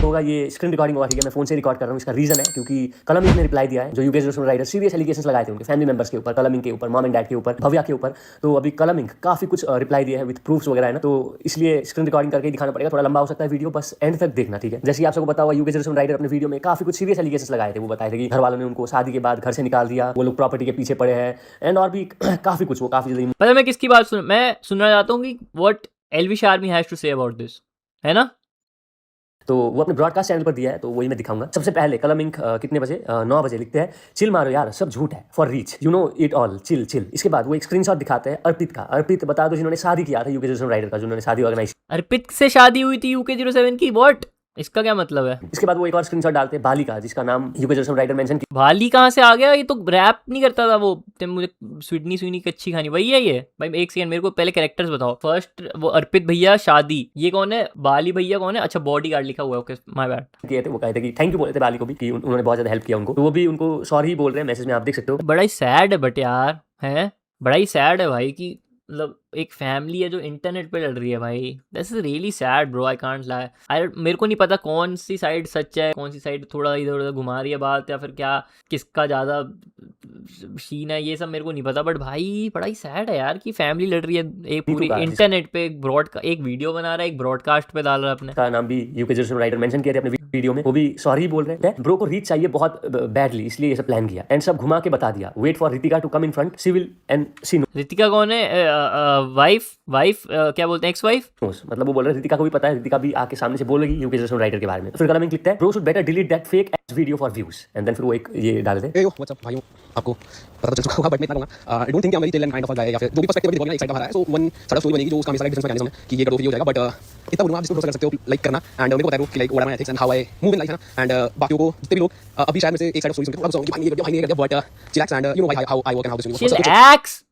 होगा ये screen recording होगा, ठीक है, मैं फोन से रिकॉर्ड कर रहा हूँ। इसका रीजन है क्योंकि कलम ने रिप्लाई दिया है, जो UK Joseph Rider serious allegations लगाए थे उनके फैमिली मेंबर्स के ऊपर, कलम के ऊपर, मॉम एंड डैड के ऊपर, भव्या के ऊपर। तो अभी कलम काफी कुछ रिप्लाई दिया है विद प्रूफ्स वगैरह है ना, तो इसलिए स्क्रीन रिकॉर्डिंग करके दिखाना पड़ेगा। थोड़ा लंबा हो सकता है वीडियो, बस एंड तक देखना, ठीक है। जैसे आप सबको पता हुआ यूके जोसेफ राइडर अपने वीडियो में काफी कुछ सीरियस एलिगेशंस लगाए थे। वो बताए थे कि घर वालों ने उनको शादी के बाद घर से निकाल दिया, वो लोग प्रॉपर्टी के पीछे पड़े हैं, एंड और भी काफी कुछ। वो काफी जल्दी पता मैं किसकी बात मैं सुनना चाहता हूँ कि what Elvish army has to say about this, है ना। तो वो अपने ब्रॉडकास्ट चैनल पर दिया है, तो वही मैं दिखाऊंगा। सबसे पहले कलम इंक कितने बजे 9 बजे लिखते हैं, चिल मारो यार सब झूठ है for reach, you know it all, chill chill. इसके बाद वो एक स्क्रीनशॉट दिखाते हैं अर्पित का। अर्पित बता दो जिन्होंने शादी किया था यूके जोसेफ राइडर का, जिन्होंने शादी ऑर्गेनाइज। अर्पित से शादी हुई थी UK07 की, व्हाट, इसका क्या मतलब है। इसके बाद वो एक और स्क्रीनशॉट डालते हैं बाली का, जिसका नाम यूके जोसेफ राइडर मेंशन किया। भाली कहाँ से आ गया, ये तो रैप नहीं करता था वो, मुझे स्वीटनी स्वीनी कच्ची खानी, वही है ये भाई। एक सेकंड मेरे को पहले कैरेक्टर्स बताओ। फर्स्ट वो अर्पित भैया शादी, ये कौन है, बाली भैया कौन है, अच्छा बॉडीगार्ड लिखा हुआ है, ओके माय बैड। किए थे वो कहे थे कि थैंक यू बोले थे बाली को भी कि उन्होंने बहुत ज्यादा हेल्प किया उनको, तो वो भी उनको सॉरी बोल रहे हैं, मैसेज में आप देख सकते हो। बड़ा ही सैड है बट यार, है बड़ा ही सैड है भाई कि मतलब एक फैमिली है जो इंटरनेट पे लड़ रही है भाई। This is really sad bro, I can't lie. मेरे को नहीं पता कौन सी साइड सच है, कौन सी साइड थोड़ा इधर उधर घुमा रही है बात, या फिर क्या किसका ज़्यादा सीन है, ये सब मेरे को नहीं पता। बट भाई बड़ा ही सैड है यार कि फैमिली लड़ रही है, एक पूरी इंटरनेट पे एक वीडियो बना रहा है, एक ब्रॉडकास्ट पे डाल रहा है अपने का नाम भी यूके जोसेफ राइडर मेंशन किया थे अपने वीडियो में। वो भी सॉरी बोल रहे हैं, ब्रो को रीच चाहिए बहुत बैडली, इसलिए ये सब प्लान किया, एंड सब घुमा के बता दिया। Wait for Ritika to come in front, she will and she know. Ritika कौन है, वाइफ क्या बोलते हैं, एक्स वाइफ। मतलब वो बोल रहे हैं रितिका को भी पता है, रितिका भी आके सामने से बोलेगी यूके जोसेफ राइडर के बारे में। फिर कलम लिखता है bro should better delete that fake age video for views, and then फिर वो एक ये डाल दे। व्हाट्स अप भाइयों, आपको पता तो चल चुका होगा बट मैं इतना कहूंगा, I don't think I am very chill and kind of a guy, या फिर जो भी पर्सपेक्टिव देखोगे ना एक साइड का है, so one side of story बनेगी जो उसका हमेशा डिफरेंस मैकेनिज्म है कि ये कट ऑफ हो जाएगा। बट इतना बोलूंगा आप जिसको भरोसा कर सकते हो लाइक करना, एंड मेरे को बताया कि like what are my ethics and how I move in life, है ना। एंड बाकियों को जितने भी लोग अभी शायद में से एक साइड ऑफ स्टोरी सुनते हो थोड़ा गुस्सा होंगे कि भाई ये कर दिया but chillax and you know how I work and how this chillax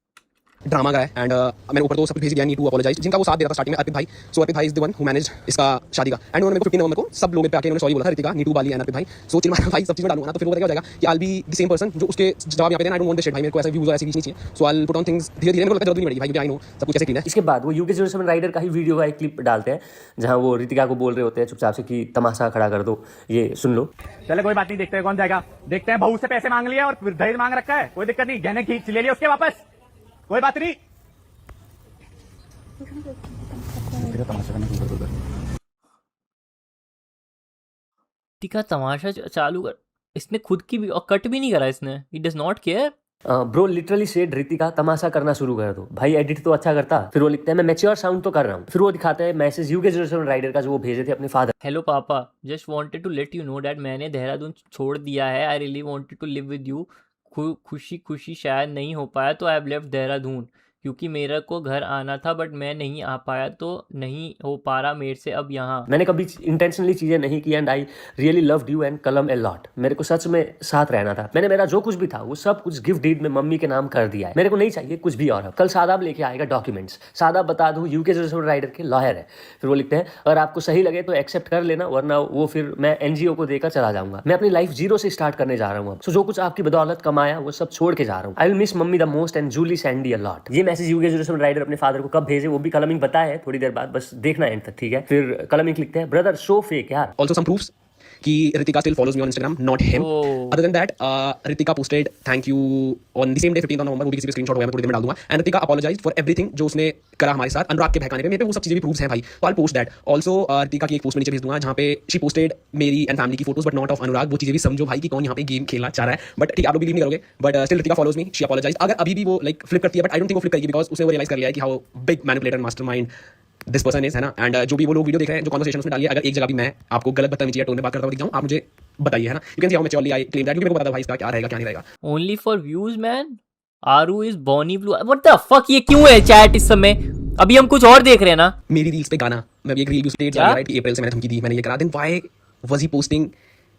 drama का है। एंड मैंने ऊपर तो सब कुछ भेज दिया, नीड टू अपोलोजाइज, जिनका वो साथ दे रहा था स्टार्टिंग में अर्पित भाई। सो अर्पित भाई is the one who manage इसका शादी का, एंड उन्होंने मेरे को 15 नवंबर को सब लोग पे आके उन्होंने सॉरी बोला था, रितिका, नीटू, बाली एंड अर्पित भाई। सो चिल भाई सब चीज में डालूंगा ना, तो फिर वो क्या हो जाएगा कि I will be the same person जो उसके जवाब यहां पे देना। आई डोंट वांट दिस शिट भाई, मेरे को ऐसा व्यूज और ऐसी रीच नहीं चाहिए। So I will put on things धीरे धीरे, मेरे को लगता है जरूरत नहीं पड़ेगी भाई, क्योंकि आई नो सब कुछ ऐसे क्लीन है। इसके बाद वो यूके जोसेफ राइडर का ही वीडियो का एक क्लिप डालते हैं, जहां वो रितिका को बोल रहे होते हैं चुपचाप से कि तमाशा खड़ा कर दो, ये सुन लो। चले कोई बात नहीं, देखते हैं कौन जाएगा, देखते हैं। बहू से पैसे मांग लिया और फिर दहेज मांग रखा है, कोई दिक्कत नहीं, गहने खींच ले लिया उसके वापस, कोई बात नहीं। टिका तमाशा चालू कर, इसने खुद की भी और कट भी नहीं करा इसने, he does not care. Bro literally said Ritika तमाशा करना शुरू कर दो भाई, एडिट तो अच्छा करता। फिर वो लिखता है मैं मैच्योर साउंड तो कर रहा हूँ। फिर वो दिखाता है मैसेज यूके जोसेफ राइडर का जो वो भेजे थे अपने father. Hello papa, just wanted to let you know that मैंने देहरादून छोड़ दिया है, I really wanted to live with you. खुशी खुशी शायद नहीं हो पाया तो आई हैव लेफ्ट देहरादून, क्योंकि मेरे को घर आना था बट मैं नहीं आ पाया, तो नहीं हो पा रहा मेरे से अब यहाँ। मैंने कभी इंटेंशनली चीजें नहीं की, and I really loved you and कलम ए लॉट। मेरे को सच में साथ रहना था, मैंने मेरा जो कुछ भी था वो सब कुछ गिफ्ट डीड में मम्मी के नाम कर दिया है, मेरे को नहीं चाहिए कुछ भी और। कल सादाब लेके आएगा डॉक्यूमेंट्स, सादाब बता दूं यूके जोसेफ राइडर के लॉयर है। फिर वो लिखते हैं अगर आपको सही लगे तो एक्सेप्ट कर लेना, वरना वो फिर मैं एनजीओ को देकर चला जाऊंगा। मैं अपनी लाइफ जीरो से स्टार्ट करने जा रहा हूँ अब, सो जो कुछ आपकी बदौलत कमाया वो सब छोड़ के जा रहा हूँ। I will miss mummy the most and Julie Sandy a lot. ये मैसेज यूके जोसेफ राइडर अपने फादर को कब भेजे वो भी कलमिंग बताया है थोड़ी देर बाद, बस देखना एंड तक, ठीक है। फिर कलमिंग लिखते हैं ब्रदर सो फेक यार। Also some proofs कि Ritika still follows me on Instagram, not him. Other than that, Ritika posted thank you on the same day 15th November, वो भी किसी भी स्क्रीनशॉट होगा मैं थोड़ी देर में डाल दूंगा। And Ritika apologized for everything जो उसने करा हमारे साथ, अनुराग के बहकाने पे। मेरे पे वो सब चीजें भी प्रूफ्स हैं भाई, तो I'll post that. Also Ritika की एक पोस्ट में नीचे भेज दूंगा जहाँ पे she posted मेरी एंड फैमिली की फोटोज बट नॉट ऑफ अनुराग। वो चीजें भी समझो भाई कि कौन यहाँ पे गेम खेलना चाह रहा है, बट ठीक है आप लोग बिलीव नहीं करोगे, but still Ritika follows me, she apologized। अगर अभी भी वो लाइक फ्लिप करती है, बट आई डोंट थिंक वो फ्लिप करेगी, बिकॉज उसने वो रियलाइज कर लिया है कि how big manipulator mastermind this person is, है ना। एंड जो भी वो लोग वीडियो देख रहे हैं, जो कॉन्वर्सेशन उसमें डालिए, अगर एक जगह भी मैं आपको गलत बदतमीजी या टोन में बात करता हुआ दिख जाऊं, आप मुझे बताइए, है ना। You can see how maturely I claim that, क्योंकि मेरे को पता था भाई इसका क्या रहेगा क्या नहीं रहेगा। Only for views man, Aaru is Bonnie Blue, what the fuck, ये क्यों है चैट इस समय? अभी हम कुछ और देख रहे हैं ना। मेरी रील्स पे गाना, मैं भी एक रील यूज राइट कि अप्रैल से मैंने धमकी दी, मैंने ये करा, then why was he posting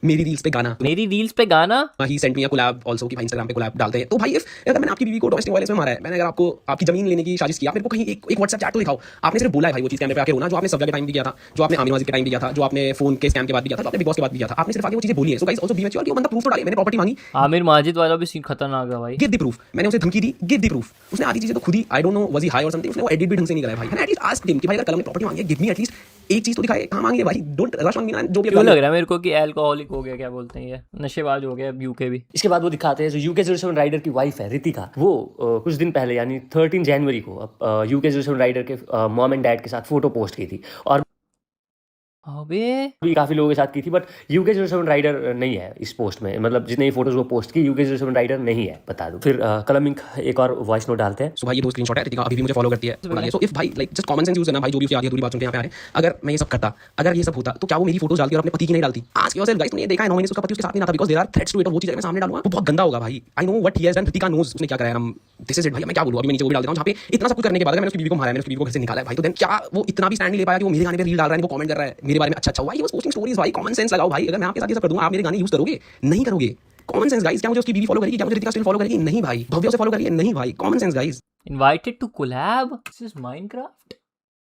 मेरी रील्स पे गाना? मेरी रील्स पे गाना, he sent me a collab also कि भाई इंस्टाग्राम पे कोलैब डालते हैं। तो भाई अगर मैंने आपकी बीवी को डोमेस्टिक वायलेंस में मारा है, मैंने अगर आपको आपकी जमीन लेने की साजिश किया, मेरे को कहीं एक व्हाट्सएप चैट तो दिखाओ। आपने सिर्फ बोला है भाई वो चीज कैमरे पे आके रोना, जो आपने सब्जा के टाइम भी किया था, जो आपने आमिर वाजिद के टाइम भी किया था, जो आपने फोन के स्कैम के बाद भी किया था, जो आपने बिग बॉस के बाद भी किया था, आपने सिर्फ आगे वो चीजें बोली है। So guys also be mature कि वो बंदा प्रूफ तो डाले। मैंने प्रॉपर्टी मांगी, आमिर माजिद वाला भी सीन खतरनाक है भाई, गिव द प्रूफ। मैंने उसे धमकी दी, गिव द प्रूफ। उसने आधी चीजें तो खुद ही I don't know was he high और समथिंग, उसने वो एडिट भी ढंग से नहीं करा है भाई। मैंने एटलीस्ट आस्क्ड हिम कि भाई अगर कलम ने प्रॉपर्टी मांगी है, गिव मी एटलीस्ट एक चीज तो दिखाए, कहाँ मांगी है भाई, डोंट रश ऑन मी ना, जो भी क्यों लग रहा है मेरे को कि अल्कोहलिक हो गया, क्या बोलते हैं ये, नशेबाज हो गया यूके भी। इसके बाद वो दिखाते हैं जो UK07 राइडर की वाइफ है रितिका, वो कुछ दिन पहले यानी 13 जनवरी को UK07 राइडर के मॉम एंड डैड के साथ फोटो पोस्ट की थी और अबे भी काफी लोगों के साथ की थी, बट UK07 राइडर नहीं है इस पोस्ट में, मतलब जितने ही फोटोज वो पोस्ट की UK07 राइडर नहीं है, बता दूं। फिर कलमिंग एक और वॉइस नोट डालते हैं। सो भाई ये 2 स्क्रीनशॉट है, रितिका अभी भी मुझे फॉलो करती है। सो इफ भाई like just common sense use करना भाई, जो भी उसकी आधी अधूरी बात सुन के यहाँ पे आ रहे हैं, अगर मैं ये सब करता, अगर ये सब होता, तो क्या वो मेरी फोटोज डालती और अपने पति की नहीं डालती? आज की गाइस तुमने ये देखा है 9 महीने से उसका पति उसके साथ नहीं था, because there are threats to it, और वो चीज मैं सामने डालूंगा वो बहुत गंदा होगा भाई। I know what he has done, Ritika knows उसने क्या करा है। दिस इज इट भाई, मैं क्या बोलूं, अभी मैं नीचे वो भी डाल देता हूं, जहां पे इतना सब कुछ करने के बाद अगर मैंने उसकी बीवी को मारा है, मैंने उसकी बीवी को घर से निकाला है भाई, तो देन क्या वो इतना भी स्टैंड नहीं ले पाया कि वो मेरे गाने पे रील डाल रहा है, वो कमेंट कर रहा है मेरे बारे में अच्छा अच्छा, why he was posting stories भाई, कॉमन सेंस लगाओ भाई। अगर मैं आपके साथ ये सब कर दूंगा, आप मेरे गाने यूज करोगे? नहीं करोगे। कॉमन सेंस गाइस, क्या मुझे उसकी बीवी फॉलो करेगी? क्या मुझे रितिका स्टिल फॉलो करेगी? नहीं भाई। भव्य उसे फॉलो करेगी? नहीं भाई। Common sense guys. Invited to collab, this is Minecraft.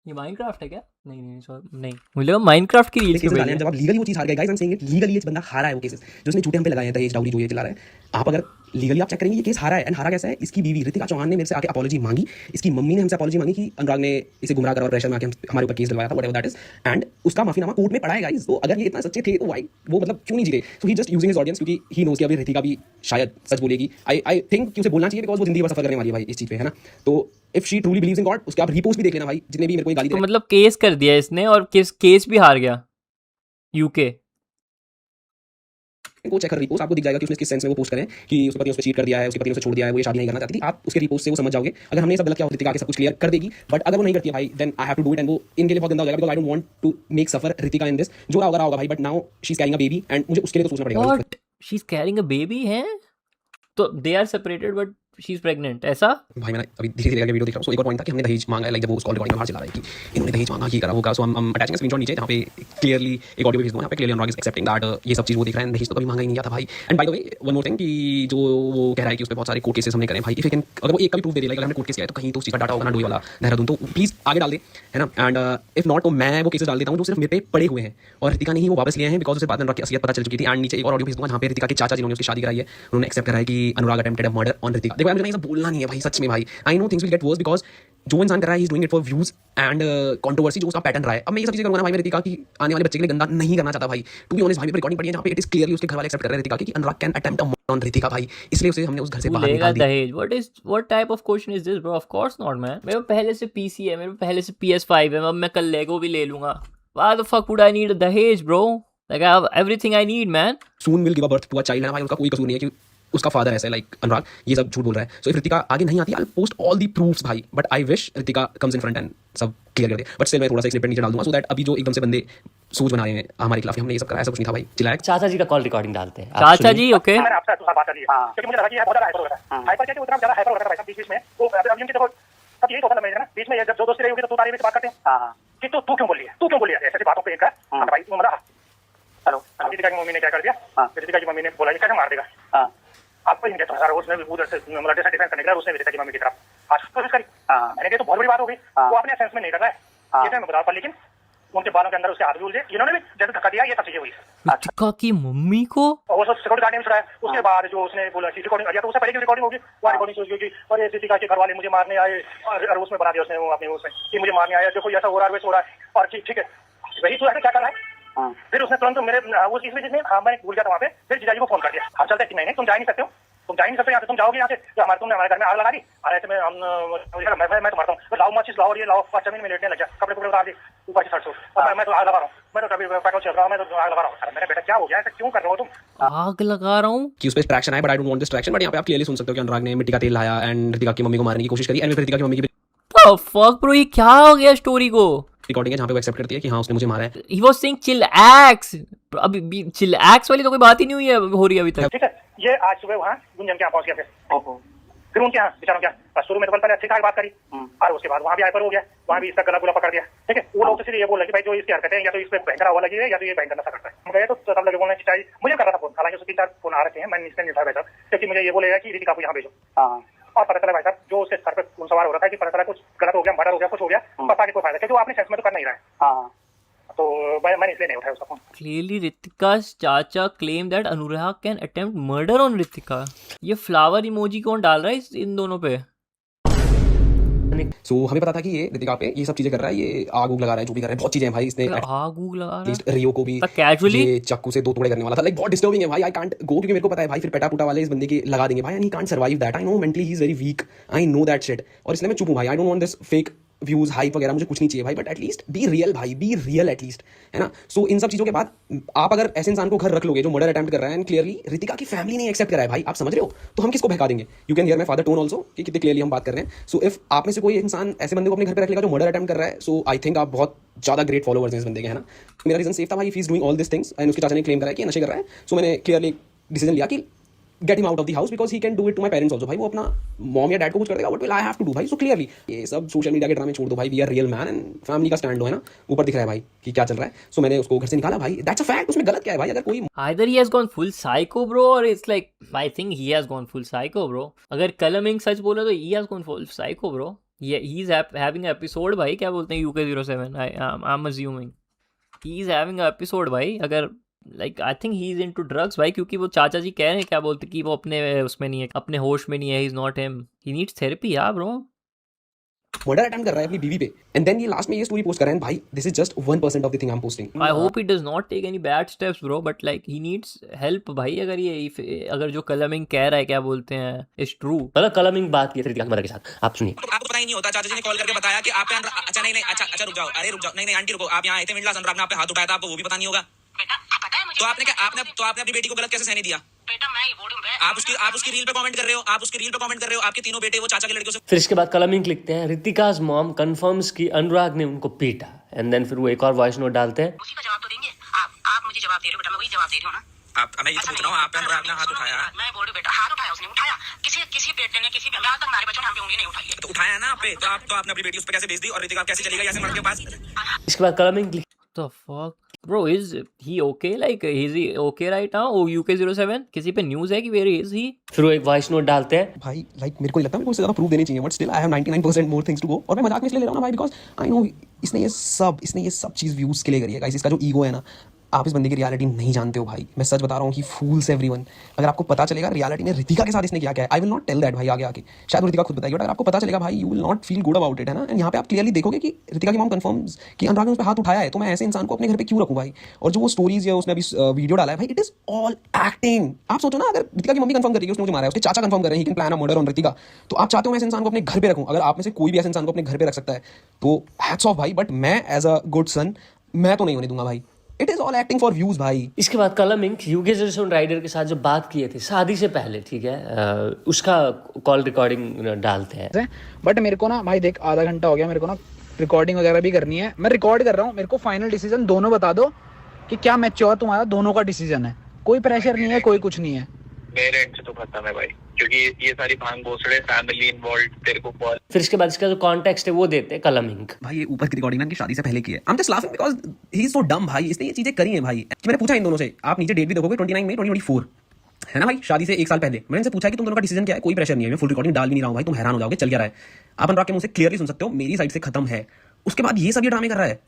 ये माइनक्राफ्ट है क्या? नहीं सॉरी, नहीं मुझे लगा माइनक्राफ्ट की रील्स केसेस पे डाले हैं, जब आप लीगली वो चीज हार गए guys, I am saying it, legally ये बंदा हारा है वो केसेस जो उसने झूठे हम पे लगाए हैं, दहेज डाउरी जो ये चला रहा है। आप अगर लीगली आप चेक करेंगे ये केस हारा है। एंड हारा कैसा है? इसकी बीवी रितिका चौहान ने मेरे से आके अपॉलॉजी मांगी, इसकी मम्मी ने हमसे अपॉलॉजी मांगी कि अनुराग ने इसे गुमराह करा और प्रेशर में आके हमारे ऊपर केस डलवाया था, व्हाटएवर दैट इज, एंड उसका माफीनामा कोर्ट में पड़ा है गाइस। तो अगर ये इतना सच्चे थे तो व्हाई वो मतलब क्यों नहीं जीते? सो ही जस्ट यूजिंग हिज ऑडियंस, क्योंकि ही नोज कि अभी रितिका भी शायद सच बोलेगी। आई थिंक कि उसे बोलना चाहिए, बिकॉज वो जिंदगी भर सफर करने वाली है भाई इस चीज पे, है ना। तो if she truly believes in God, उसके आप रिपोस्ट भी देख लेना भाई, जितने भी मेरे को गाली दे तो रहे हैं। मतलब केस कर दिया इसने और केस भी हार गया यूके। वो चेक कर रिपोर्ट, आपको दिख जाएगा कि उसने किस सेंस में वो पोस्ट करें कि उसके पति ने उसको चीट कर दिया है, उसके पति ने उसे छोड़ दिया है, वो ये शादी नहीं करना चाहती थी। आप उसके रिपोर्ट से वो समझ जाओगे। अगर हमने ये सब गलत किया, रितिका आके सब कुछ क्लियर कर देगी, बट अगर वो नहीं करती है भाई, then I have to do it, and वो इनके लिए बहुत गंदा हो जाएगा, because I don't want to make suffer Ritika in this. जो रहा होगा भाई, but now she is carrying a baby, and मुझे उसके लिए तो सोचना पड़ेगा। What, she is carrying a baby है? तो they are separated but she is pregnant, ऐसा? भाई मैंने अभी धीरे धीरे वीडियो देख रहा हूं। सो एक और पॉइंट था कि हमने दहेज मांगा है, लाइक जब वो उस कॉल रिकॉर्डिंग में बाहर चला रहा है कि इन्होंने दहेज मांगा, ये करा वो करा। सो हम अटैचिंग स्क्रीनशॉट नीचे, जहां पे क्लियरली एक ऑडियो भेज दूंगा, यहां पे clearly Anurag is accepting that ये सब चीज वो देख रहा है, दहेज तो कभी मांगा ही नहीं था भाई। And by the way one more thing कि जो वो कह रहा है कि उस पे बहुत सारे कोर्ट केसेस हमने करे भाई, इफ यू कैन, अगर वो एक का भी प्रूफ दे दे, लाइक अगर हमने कोर्ट केस किया है तो कहीं तो उस चीज का डाटा होगा ना, डोई वाला देहरादून, तो प्लीज आगे डाल दे, है ना। एंड इफ नॉट तो मैं वो केसेस डाल देता हूं जो सिर्फ मेरे पे पड़े हुए हैं, और रितिका ने ही वो वापस लिए हैं, बिकॉज उसे बाद में अनुराग की असलियत पता चल चुकी थी। एंड नीचे एक और ऑडियो भेज दूंगा जहां पे रितिका के चाचा जिन्होंने उसकी शादी कराई है, उन्होंने एक्सेप्ट करा है कि Anurag attempted a murder on Ritika. देखो मुझे ये सब बोलना नहीं है भाई, सच में भाई, I know things will get worse, because जो इंसान कर रहा है, he is doing it for views and controversy, जो उसका पैटर्न रहा है। अब मैं ये सब चीजें करूंगा ना भाई, मैं रितिका की आने वाले बच्चे के लिए गंदा नहीं करना चाहता भाई। टू बी ऑनेस्ट भाई, रिकॉर्डिंग पड़ी है जहां पे इट इज क्लियरली उसके घर वाले एक्सेप्ट कर रहे हैं रितिका की कि Anurag can attempt a murder on Ritika भाई, इसलिए उसे हमने उस घर से बाहर निकाल दिया। दहेज, what type of question is this bro? Of course not man, मेरे पहले से पीसी है, मेरे पहले से PS5 है, अब मैं कल लेगो भी ले लूंगा। Why the fuck would I need a dahej bro? Like I have everything I need man. Soon will give a birth to a child, है भाई, उसका कोई कसूर नहीं है कि उसका फादर ऐसा है, लाइक अनुराग ये सब झूठ बोल रहा है। सो इफ रितिका आगे नहीं आती, I will post all the proofs भाई, but I wish Ritika comes in front and सब क्लियर कर दे। बट स्टिल मैं थोड़ा सा स्निपेट नीचे डाल दूंगा, सो दैट अभी जो एकदम से बंदे सोच बना रहे हैं हमारे खिलाफ, हमने ये सब कराया, सब कुछ नहीं था भाई, चिल्लाया। चाचा जी का कॉल रिकॉर्डिंग डालते हैं, आप चाचा सुनिए। जी ओके, मैंने आपसे बात कर ली है, क्योंकि मुझे लगा कि ये बहुत ज्यादा हाइपर हो रहा है। हाइपर क्या, उतना ज्यादा हाइपर हो रहा था भाई साहब बीच में। वो अभी इनकी देखो सब यही होता है ना, बीच में जब जो दोस्ती रही होगी तो तू तारीफ से बात करते हैं कि तू क्यों बोल रही है, तू क्यों बोल रही है, ऐसी बातों पे एक भाई तू मरा। हेलो, रितिका की मम्मी ने क्या कर दिया? रितिका की मम्मी ने बोला ये कैसे मार देगा आपको, इनके तो सारा उसने भी उधर से मतलब डिफेंस करने के लिए उसने रितिका की मम्मी की तरफ आज कोशिश करी। मैंने कहा तो बहुत बड़ी बात हो गई, वो अपने सेंस में नहीं कर रहा है, ये मैं बता पा, लेकिन उनके बालों के अंदर उसके हाथ भी उलझे, इन्होंने भी जैसे धक्का दिया, ये सब चीजें हुई। रितिका की मम्मी को वो सब सिक्योरिटी गार्ड ने छुड़ाया। उसके बाद जो उसने बोला कि रिकॉर्डिंग, या तो उससे पहले की रिकॉर्डिंग होगी, वो रिकॉर्डिंग सोच गई और ये रितिका के घर वाले मुझे मारने आए, और उसमें बना दिया उसने वो अपने उसमें कि मुझे मारने आया, देखो ऐसा हो रहा है, वैसा हो रहा है, और ठीक है वही तू ऐसे क्या कर रहा है। फिर उसने तुरंत मेरे उस चीज में मैंने भूल गया था वहाँ पे, फिर जीजाजी को फोन कर दिया, हम चलते कि नहीं तुम जा नहीं सकते हो, तुम जा नहीं सकते यहाँ से, तुम जाओगे यहाँ से तो तुमने हमारे घर में आग लगा दी, और ऐसे में मैं तो मारता हूँ, लाओ मच्छी लाओ, ये लाओ, और जमीन में लेटने लग गया, कपड़े कपड़े उतार दिए ऊपर से सड़सो, और मैं तो आग लगा रहा हूँ, मैं तो कभी पेट्रोल चल रहा हूँ, मैं तो आग लगा रहा हूँ। अरे मेरे बेटा क्या हो गया, ऐसा क्यों कर रहे हो तुम? आग लगा रहा हूँ कि उस पे ट्रैक्शन है, but I don't want this traction. But यहाँ पे आप क्लियरली सुन सकते हो कि अनुराग ने मिट्टी का तेल लाया एंड रितिका की मम्मी को मारने की कोशिश करी, एंड रितिका की मम्मी की फक ब्रो, ये क्या हो गया स्टोरी को? रिकॉर्डिंग है जहाँ पे वो एक्सेप्ट करती है कि हाँ उसने मुझे मारा है। ही वाज सेइंग चिलैक्स, अभी चिलैक्स वाली तो कोई बात ही नहीं हुई है, हो रही है अभी तक। ठीक है, ये आज सुबह वहाँ गुंजन के यहाँ पहुंच गया, फिर उनके यहाँ बेचारों के यहाँ शुरू में तो पहले अच्छी खासी बात करी, और उसके बाद वहाँ भी हाइपर हो गया, वहाँ भी इसका गला गुला पकड़ दिया। ठीक है, वो लोग तो सीधे ये बोल रहे कि भाई जो इसकी हरकतें हैं, या तो इस पे भयंकर हवा लगी है, या तो ये भयंकर नशा करता है। हम गए तो सब लगे बोलने की चाहिए, मुझे कर रहा था फोन, हालांकि उसके 3-4 फोन आ रहे हैं, मैंने इसलिए नहीं उठाया भाई साहब, क्योंकि मुझे ये बोलेगा कि रितिका को यहाँ भेजो, और पता चला भाई साहब जो उसके सर पे सवार हो रहा था कि पता चला कुछ गलत हो गया, मर्डर हो गया, कुछ हो गया, पता नहीं कोई फायदा, क्योंकि वो अपने सेंस में तो कर नहीं रहा है। तो मैंने इसलिए नहीं उठाया उसका फोन। Clearly, Ritika's चाचा claim that Anurag can attempt murder on Ritika. ये फ्लावर इमोजी कौन डाल रहा है इन दोनों पे? करने की। सो हमें पता था कि ये रितिका पे ये सब चीजें कर रहा है, ये आग उग लगा रहा है, जो भी कर रहा है, बहुत चीजें हैं भाई। इसने आग उग लगा रहा एटलीस्ट रियो को भी कैजुअली ये चाकू से 2 टुकड़े करने वाला था। लाइक बहुत डिस्टर्बिंग है भाई। आई कांट गो, क्योंकि मेरे को पता है भाई फिर पेटा पुटा वाले इस बंदे की लगा देंगे भाई, and he can't survive that. I know mentally he is very weak, I know that shit, और इसलिए मैं चुप हूं भाई। आई don't want this fake views hype वगैरह, मुझे कुछ नहीं चाहिए भाई, बट एटलीस्ट बी रियल भाई, बी रियल एटलीस्ट, है ना। सो इन सब चीजों के बाद आप अगर ऐसे इंसान को घर रख लोगे जो मर्डर अटेम्प्ट कर रहा है, एंड क्लियरली रितिका की फैमिली ने एक्सेप्ट करा है भाई, आप समझ रहे हो, तो हम किसको बहका देंगे? You can hear my father tone also कि कितने क्लियरली हम बात कर रहे हैं। सो इफ आप में से कोई इंसान ऐसे बंदे को अपने घर पे रख लेगा जो मर्डर अटेम्प्ट कर रहा है, सो आई थिंक आप बहुत ज्यादा ग्रेट फॉलोवर्स हैं इस बंदे के, है ना। मेरा रीजन सेफ था भाई, if he is doing all this things, and उसके चाचा ने क्लेम करा है कि नशे कर रहा है, सो मैंने क्लियरली डिसीजन लिया कि get him out of the house, because he can do it to my parents also भाई। वो अपना मॉम या डैड को कुछ कर देगा, what will I have to do भाई? सो क्लियरली ये सब सोशल मीडिया के ड्रामे छोड़ दो भाई, we are real man, and family का स्टैंड लो, है ना। ऊपर दिख रहा है भाई कि क्या चल रहा है। सो मैंने उसको घर से निकाला भाई, दैट्स अ फैक्ट। उसमें गलत क्या है भाई? अगर कोई Either he has gone full psycho bro, or it's like I think he has gone full psycho bro. अगर कलमिंग सच बोला तो he has gone full psycho bro. Yeah, he's having an episode भाई, क्या बोलते हैं UK07, I'm assuming he's having an episode भाई। अगर like I think he's into drugs भाई, क्योंकि वो चाचा जी कह रहे हैं, क्या बोलते कि वो अपने उसमें नहीं है, अपने होश में नहीं है, he's not him, he needs therapy यार bro। मर्डर अटेम्प्ट कर रहा है अपनी बीवी पे, एंड देन ये लास्ट में ये स्टोरी पोस्ट कर रहे हैं भाई, this is just 1% of the thing I am posting. I hope he does not take any bad steps bro, but like he needs help भाई। अगर ये अगर जो कलमिंग कह रहा है, क्या बोलते हैं, is true। मतलब कलमिंग बात की थी रितिका के साथ, आप सुनिए। तो आपको पता ही नहीं होता, चाचा जी ने कॉल करके बताया कि आप पे अच्छा नहीं अच्छा रुक जाओ, अरे रुक जाओ, नहीं आंटी रुको, आप यहाँ आए थे मिडिल क्लास, अनुराग ने आप पे हाथ उठाया था, आपको वो भी पता नहीं होगा बेटा, पता है मुझे। तो आपने अपनी बेटी को गलत कैसे सहने दिया? बेटा मैं ये बोल रही हूँ, आप उसकी रील पे कमेंट कर रहे हो, आपके तीनों बेटे वो चाचा के लड़कियों से फिर इसके बाद कलमिंग लिखते हैं, रितिकाज मॉम कंफर्म्स कि अनुराग ने उनको पीटा, एंड देन फिर वो एक और वॉइस नोट डालते हैं। उसी का जवाब तो देंगे आप मुझे जवाब दे रहे हो बेटा, मैं वही जवाब दे रही हूँ ना। मैं ये पूछ रहा हूँ, आप पे अनुराग ने हाथ उठाया? मैं बोल रही हूँ बेटा, हाथ उठाया उसने, उठाया किसी बेटे ने, किसी आज तक हमारे बच्चों ने हम पे उंगली नहीं उठाई है। तो उठाया ना आप पे, तो आपने अपनी बेटी उस पे कैसे भेज दी, और रितिका कैसे चली गई ऐसे मर्द के पास? इसके बाद कलमिंग The fuck bro, is he okay? Like is he okay right now? Oh UK07 किसी पे न्यूज़ है कि where is he? फिर वो एक वॉइस नोट डालते हैं। भाई लाइक मेरे को लगता है मेरे को इससे ज़्यादा प्रूफ देने चाहिए, but still I have 99% more things to go. और मैं मजाक में इसलिए ले रहा हूँ ना भाई, बिकॉज आई नो इसने ये सब चीज़ व्यूज़ के लिए करी है गाइस। इसका जो ईगो है ना, आप इस बंदे की रियलिटी नहीं जानते हो भाई, मैं सच बता रहा हूँ कि फूल्स एवरीवन। अगर आपको पता चलेगा रियलिटी में रितिका के साथ इसने क्या है, I will not tell that भाई आगे आके, शायद रितिका खुद बताएगी, बट अगर आपको पता चलेगा भाई, you will not feel good about it, है ना। एंड यहाँ पे आप क्लियरली देखोगे कि रितिका की मॉम कंफर्म्स कि अनुराग ने उस पर हाथ उठाया है, तो मैं ऐसे इंसान को अपने घर पे क्यों रखूँ भाई? और जो वो स्टोरीज है उसने अभी वीडियो डाला है भाई, इट इज ऑल एक्टिंग। आप सोचो ना, अगर रितिका की मम्मी कंफर्म कर रही है उसने मुझे मारा है, उसके चाचा कंफर्म कर रहे हैं, he can plan a murder on Ritika, तो आप चाहते हो मैं ऐसे इंसान को अपने घर पे रखूँ? अगर आप में से कोई भी ऐसे इंसान को अपने घर पे रख सकता है तो हैट्स ऑफ भाई, बट मैं एज अ गुड सन मैं तो नहीं होने दूंगा भाई। It is all acting for views भाई। इसके बाद कलमिंग UK07 राइडर के साथ जो बात किए थे शादी से पहले, ठीक है, उसका कॉल रिकॉर्डिंग डालते हैं। बट मेरे को ना भाई देख, आधा घंटा हो गया, मेरे को ना रिकॉर्डिंग वगैरह भी करनी है, मैं रिकॉर्ड कर रहा हूँ। मेरे को फाइनल डिसीजन दोनों बता दो कि क्या मैच्योर तुम्हारा दोनों का डिसीजन है, कोई प्रेशर नहीं है, कोई कुछ नहीं है। मेरे एंड से तो खत्म है भाई, क्योंकि ये सारी भांग भोसड़े, फैमिली इन्वॉल्व, तेरे को कॉल। फिर इसके बाद इसका जो कॉन्टेक्स्ट है वो देते हैं कलमिंग। भाई ये ऊपर की रिकॉर्डिंग ना इनकी शादी से पहले की है। I am just laughing because he is so डम भाई, इसने ये चीजें करी हैं भाई। कि मैंने पूछा इन दोनों से, आप नीचे डेट भी देखोगे 29 मई 2024, है ना भाई, शादी से 1 साल पहले। मैंने इनसे पूछा कि तुम दोनों का डिसीजन क्या है, कोई प्रेशर नहीं है, मैं फुल रिकॉर्डिंग डाल भी नहीं रहा हूँ भाई, तुम हैरान हो जाओगे चल क्या रहा है। आप अनुराग के मुंह से क्लियरली सुन सकते हो, मेरी साइड से खत्म है। उसके बाद ये सब ये ड्रामे कर रहा है।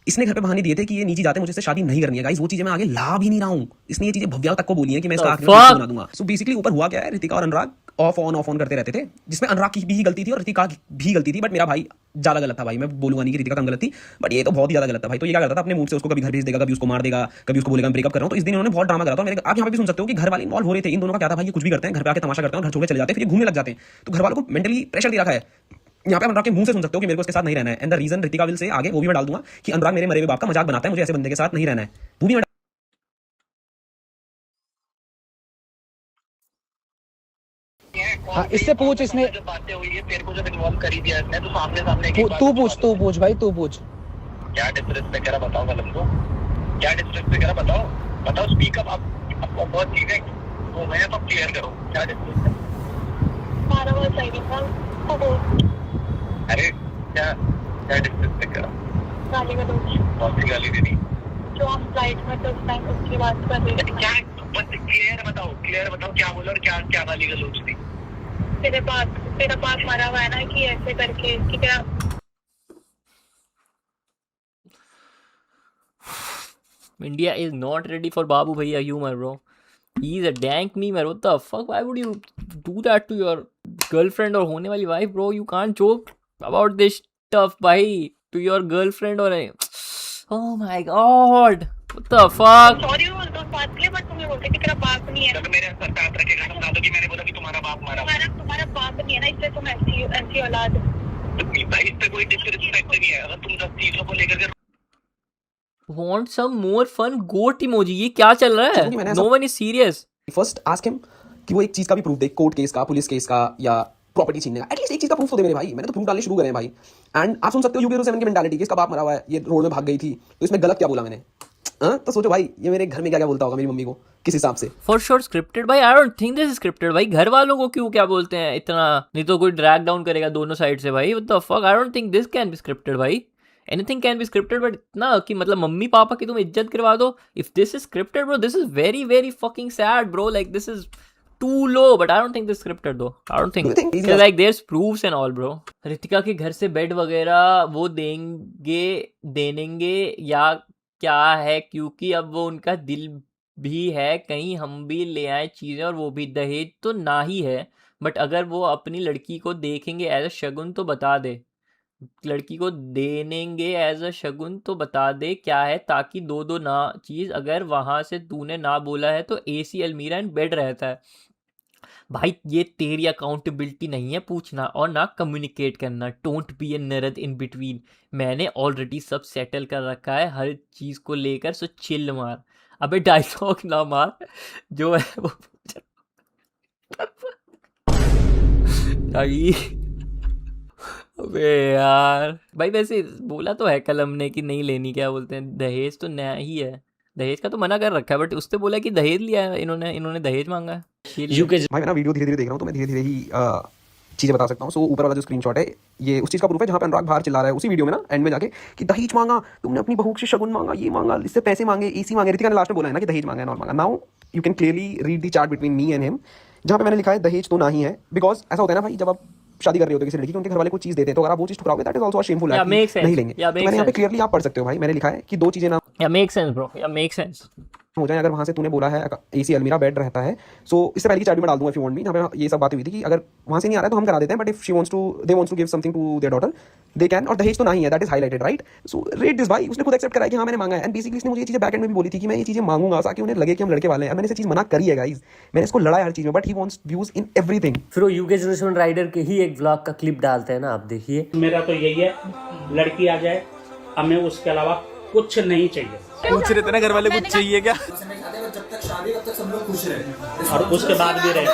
इसने घर पे बहाने दिए थे कि ये निजी जाते मुझे इससे शादी नहीं करनी है गाइस, वो चीजें मैं आगे ला भी नहीं रहा हूँ। इसने ये चीजें भव्या तक को बोली है कि मैं इसका आखिरी बना दूंगा। सो बेसिकली ऊपर हुआ क्या है, रितिका और अनुराग ऑफ ऑन करते रहते थे, जिसमें अनुराग की भी गलती थी और रितिका की भी गलती थी, बट मेरा भाई ज्यादा गलत था भाई। मैं बोलूंगा नहीं कि रितिका कम गलत थी, बट ये तो बहुत ही ज्यादा गलत था भाई। तो ये क्या करता था, अपने मूड से उसको कभी घर भेज देगा, कभी उसको मार देगा, कभी उसको बोलेगा ब्रेकअप कर रहा हूं। तो इस दिन इन्होंने बहुत ड्रामा करा था मेरे। आप यहाँ पे भी सुन सकते हो कि घर वाले इन्वॉल्व हो रहे थे। इन दोनों का क्या था भाई, ये कुछ भी करते हैं, घर पे आके तमाशा करते हैं, घर छोड़ के चले जाते हैं, फिर ये घूमने लग जाते हैं। तो घर वालों को मेंटली प्रेशर दे रखा है। यहाँ पे अनुराग के मुंह से सुन सकते हो कि मेरे को इसके साथ नहीं रहना है। And the reason Ritika will say आगे वो भी मैं डाल दूंगा कि अनुराग मेरे मरे हुए बाप का मजाक बनाता है, मुझे ऐसे बंदे के साथ नहीं रहना है, वो भी मैं हाँ, इससे पूछ, इसने जो बातें हुई है तेरे को जब इन्वॉल्व कर ही दिया इसने, तो सामने एक बात तू पूछ भाई, तू पूछ। क्या डिसरिस्पेक्ट करा बताओ कलम को, क्या डिसरिस्पेक्ट करा बताओ स्पीक अप। आपको बहुत चीजें वो मैं तो क्लियर करो, क्या डिसरिस्पेक्ट। अरे क्या डिसरिस्पेक्ट करा, कौन सी गाली दे दी जो हम फ्लाइट में तो उस टाइम उसकी बात कर रहे थे। क्या, बस क्लियर बताओ क्या बोला और क्या गाली गलौज थी। तेरे पास मरा हुआ है ना कि ऐसे करके कि तेरा India is not ready for Babu Bhaiya humor, bro. He's a dank memer. What the fuck? Why would you do that to your girlfriend or होने वाली wife, bro? You can't joke about this stuff भाई to your girlfriend or oh my god what the fuck sorry बोल दो बात के लिए, but तुम्हें बोलते कि तेरा बाप नहीं है, तो मेरे सर पे हाथ रखेगा, समझा दो कि मैंने बोला कि तुम्हारा बाप मारा। तुम्हारा बाप नहीं है ना, इसलिए तुम ऐसी औलाद हो। तो भाई इस पे कोई डिसरिस्पेक्ट नहीं है, अगर तुम 10 चीजों को लेकर के want some more fun goat emoji ये क्या चल रहा क्योंकि मैंने है ऐसा- no one is serious first ask him कि वो एक चीज का भी प्रूफ दे, कोर्ट केस का, पुलिस केस का या प्रॉपर्टी छीनने का, एटलीस्ट एक चीज का प्रूफ तो दे मेरे भाई। मैंने तो प्रूफ डालने शुरू करे हैं भाई। एंड आप सुन सकते हो यूके 07 की मेंटालिटी कि इसका बाप मरा हुआ है, ये रोड में भाग गई थी, तो इसमें गलत क्या बोला मैंने? तो सोचो भाई ये मेरे घर में क्या क्या बोलता होगा मेरी मम्मी को, किस हिसाब से। for sure scripted भाई I don't think this is scripted भाई घर वालों को क्यों क्या बोलते हैं इतना नहीं तो कोई ड्रैग डाउन करेगा दोनों साइड से भाई what the fuck I don't think this can be scripted भाई anything can be scripted but इतना कि मतलब मम्मी पापा की तुम इज्जत करवा दो if this is scripted bro this is very very fucking sad bro like this is too low but I don't think this is scripted though I don't think Do you think these because are- like there's proofs and all bro Ritika के घर से bed वगैरह वो देनेंगे या क्या है क्योंकि अब वो उनका दिल भी है कहीं हम भी ले आए चीज़ें और वो भी दहेज तो ना ही है बट अगर वो अपनी लड़की को देखेंगे एज अ शगुन तो बता दे लड़की को देनेंगे एज अ शगुन तो बता दे क्या है ताकि दो ना चीज़ अगर वहाँ से तूने ना बोला है तो एसी अलमीरा एंड बेड रहता है भाई ये तेरी अकाउंटेबिलिटी नहीं है पूछना और ना कम्युनिकेट करना don't be a Narad in between मैंने ऑलरेडी सब सेटल कर रखा है हर चीज़ को लेकर सो चिल मार अबे डायलॉग ना मार जो है वो भाई अबे यार भाई वैसे बोला तो है कलम ने कि नहीं लेनी क्या बोलते हैं दहेज तो नया ही है दहेज का तो मना कर रखा है बट उससे बोला कि दहेज लिया है इन्होंने दहेज मांगा है यूके भाई मैं ना वीडियो धीरे धीरे देख रहा हूँ तो मैं धीरे धीरे ही चीजें बता सकता हूँ। सो ऊपर वाला जो स्क्रीनशॉट है ये उस चीज का प्रूफ है जहाँ पे अनुराग बाहर चिल्ला रहा है उसी वीडियो में ना एंड में जाके कि दहेज मांगा तुमने अपनी बहू से शगुन मांगा ये मांगा इससे पैसे मांगे एसी मांगे। रितिका ने लास्ट में बोला है ना कि दहेज मांगा और मांगा। Now you can clearly read the chart between me and him जहाँ पे मैंने लिखा है दहेज तो ना ही है बिकॉज ऐसा होता है ना भाई जब आप शादी कर रहे होते हो किसी लड़की की उनके घर वाले कुछ चीज देते हैं तो अगर आप वो चीज ठुकराओगे that is also shameful Yeah, makes sense. नहीं लेंगे। Yeah, तो makes मैंने यहाँ पे sense. क्लियरली आप पढ़ सकते हो भाई मैंने लिखा है कि दो चीजें ना या मेक सेंस ब्रो या मेक सेंस हो जाए अगर वहाँ से तूने बोला है एसी अलमीरा बेड रहता है सो इससे पहले की चार्ट भी मैं डाल दूंगा इफ यू वांट मी। जहाँ पे ये सब बात हुई थी कि अगर वहाँ से नहीं आ रहा है तो हम करा देते हैं but if she wants to they wants to give something to their daughter they can. और दहेज तो नहीं है that is highlighted right. So read this भाई उसने खुद एक्सेप्ट करा है कि हाँ मैंने मांगा है एंड बेसिकली इसने मुझे ये चीजें बैक एंड में भी बोली थी कि मैं ये चीजें मांगूंगा ताकि उन्हें लगे कि हम लड़के वाले हैं। मैंने ये चीज मना करी है गाइस मैंने इसको लड़ा है हर चीज में but he wants views in everything. फिर वो यूके 07 राइडर के ही एक व्लॉग का क्लिप डालते हैं ना आप देखिए। मेरा तो यही है लड़की आ जाए हमें उसके अलावा कुछ नहीं चाहिए। पूछ रहे थे ना घर वाले कुछ चाहिए क्या और उसके बाद भी रहे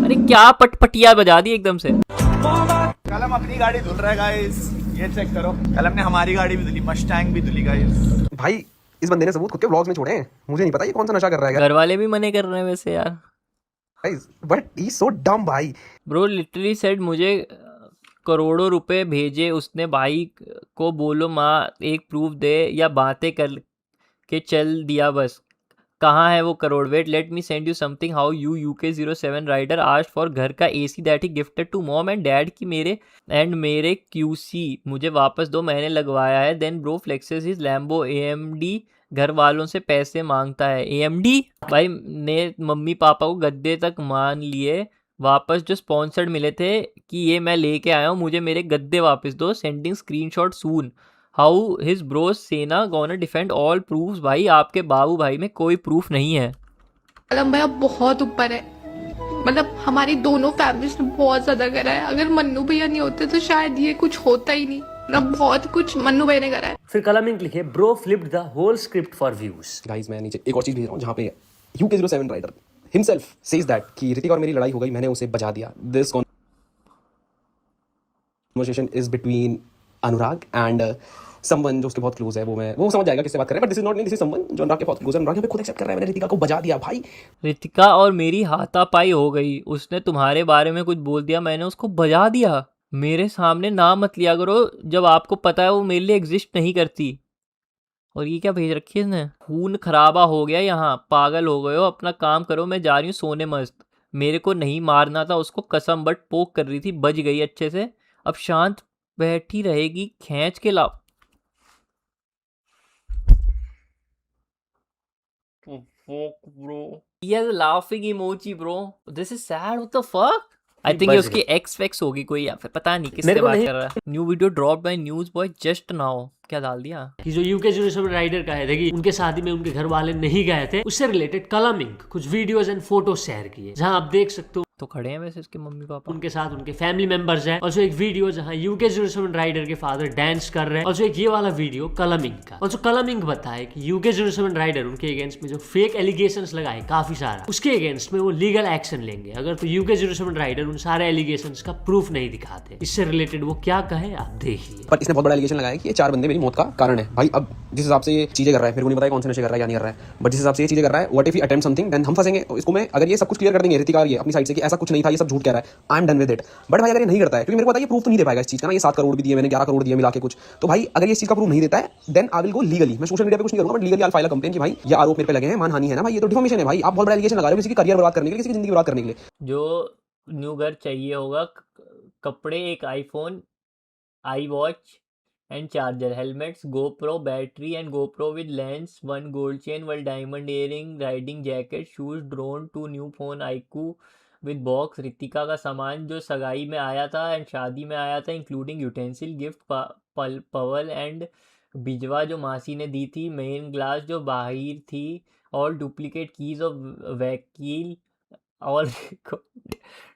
अरे क्या पटपटिया बजा दी एकदम से कलम अपनी गाड़ी धुल रहा है गाइस ये चेक करो कलम ने हमारी गाड़ी भी धुली मस्टैंग भी धुली गाइस। भाई इस बंदे ने सबूत खुद के व्लॉग्स में छोड़े हैं मुझे नहीं पता ये कौन सा नशा कर रहा है घर वाले भी मने कर रहे हैं वैसे यार guys but he is so डम भाई। ब्रो लिटरली सेड मुझे करोड़ों रुपए भेजे उसने भाई को बोलो माँ एक प्रूफ दे या बातें कर के चल दिया बस कहाँ है वो crore wait let me send you something how you UK 07 rider asked for घर का AC that he gifted to mom and dad की मेरे क्यूसी मुझे वापस दो मैंने लगवाया है then bro flexes his lambo AMD घर वालों से पैसे मांगता है AMD भाई ने मम्मी पापा को गद्दे तक मान लिए वापस जो स्पॉन्सर्ड मिले थे कि ये मैं लेके आया हूँ मुझे मेरे गद्दे वापस दो sending screenshot soon how his Bros सेना गोना डिफेंड ऑल प्रूफ्स भाई आपके बाबू भाई में कोई प्रूफ नहीं है कलम भैया बहुत ऊपर है मतलब हमारी दोनों फैमिलीज ने बहुत ज्यादा करा है अगर मन्नू भैया नहीं होते तो शायद ये कुछ होता ही नहीं मतलब बहुत कुछ मन्नू भैया ने करा है। फिर कलमिंग लिखे bro flipped the whole script for views. Guys मैं नीचे एक और चीज भेज रहा हूँ जहाँ पे UK 07 rider himself says that कि ऋतिका और मेरी लड़ाई हो गई मैंने उसे बजा दिया। This conversation is between Anurag and someone जो उसके बहुत क्लोज है वो समझ जाएगा किससे बात कर रहे हैं but this is not this is someone जो अनुराग के बहुत क्लोज है। अनुराग यहाँ पे खुद एक्सेप्ट कर रहा है मैंने ऋतिका को बजा दिया भाई। ऋतिका और मेरी हाथापाई हो गई उसने तुम्हारे बारे में कुछ बोल दिया मैंने उसको बजा दिया मेरे सामने नाम मत लिया करो जब आपको पता है वो मेरे लिए एग्जिस्ट नहीं करती। और ये क्या भेज रखी है इसने खून खराबा हो गया यहाँ पागल हो गए हो अपना काम करो मैं जा रही हूँ सोने मस्त मेरे को नहीं मारना था उसको कसम बट पोक कर रही थी बच गई अच्छे से अब शांत बैठी रहेगी खींच के लाओ bro he has a laughing emoji bro this is sad what the fuck I think बच ये उसकी गए। एक्स वैक्स होगी कोई, या फिर पता नहीं मेरे किससे को बात नहीं- कर रहा है। New video drop by news boy just now, क्या डाल दिया? कि जो यूके 07 राइडर का है, देखिए उनके शादी में उनके घर वाले नहीं गए थे, उससे रिलेटेड कलमिंग कुछ वीडियोस एंड फोटो शेयर किए, जहां आप देख सकते हो तो खड़े हैं वैसे उसके मम्मी पापा। उनके साथ उनके फैमिली मेंबर्स हैं। और जो एक वीडियो जहां यूके 07 राइडर के फादर डांस कर रहे हैं, और जो एक ये वाला वीडियो कलमिंग का, और जो कलमिंग बताए कि यूके 07 राइडर उनके अगेंस्ट में जो फेक एलिगेशंस लगाए काफी सारा, उसके अगेंस्ट में वो लीगल एक्शन लेंगे अगर तो यूके 07 राइडर उन सारे एलिगेशंस का प्रूफ नहीं दिखाते। इससे रिलेटेड वो क्या कहे आप देखिए। पर इसने बहुत बड़ा एलिगेशन लगाया कि ये 4 बंदे मेरी मौत का कारण है। भाई अब जिस हिसाब से ये चीजें कर रहा है, मेरे को नहीं पता कौन से नशे कर रहा है या नहीं कर रहा है, बट जिस हिसाब से ये चीजें कर रहा है, what if he attempt something, then हम फंसेंगे। इसको मैं अगर ये सब कुछ क्लियर कर देंगे ऋतिका ये अपनी साइड से कि ऐसा कुछ नहीं था, ये सब झूठ कह रहा है, I am done with it. But भाई अगर ये नहीं करता है, क्योंकि मेरे को पता है ये प्रूफ तो नहीं दे पाएगा इस चीज का ना, ये 7 करोड़ भी दिए मैंने, 11 करोड़ दिए मिला के कुछ, तो भाई अगर ये इस चीज का प्रूफ नहीं देता है, then I will go legally. मैं सोशल मीडिया पे कुछ नहीं करूंगा, but legally I file a complaint कि भाई ये आरोप मेरे पे लगे हैं, मानहानि है ना भाई, ये तो डिफॉर्मेशन है भाई। आप बहुत बड़ा एलिगेशन लगा रहे हो किसी की करियर बर्बाद करने के लिए, किसी की जिंदगी बर्बाद करने के लिए। जो न्यू घर चाहिए होगा, कपड़े, एक iPhone, I watch and charger, helmets, GoPro battery and GoPro with lens, 1 gold chain, 1 diamond earring, riding jacket, shoes, drone, 2 new phone iQOO with box, Ritika का सामान जो सगाई में आया था एंड शादी में आया था, इंक्लूडिंग यूटेंसिल, गिफ्ट, पवल एंड बिजवा जो मासी ने दी थी, मेन ग्लास जो बाहर थी, ऑल डुप्लीकेट कीज ऑफ वकील, ऑल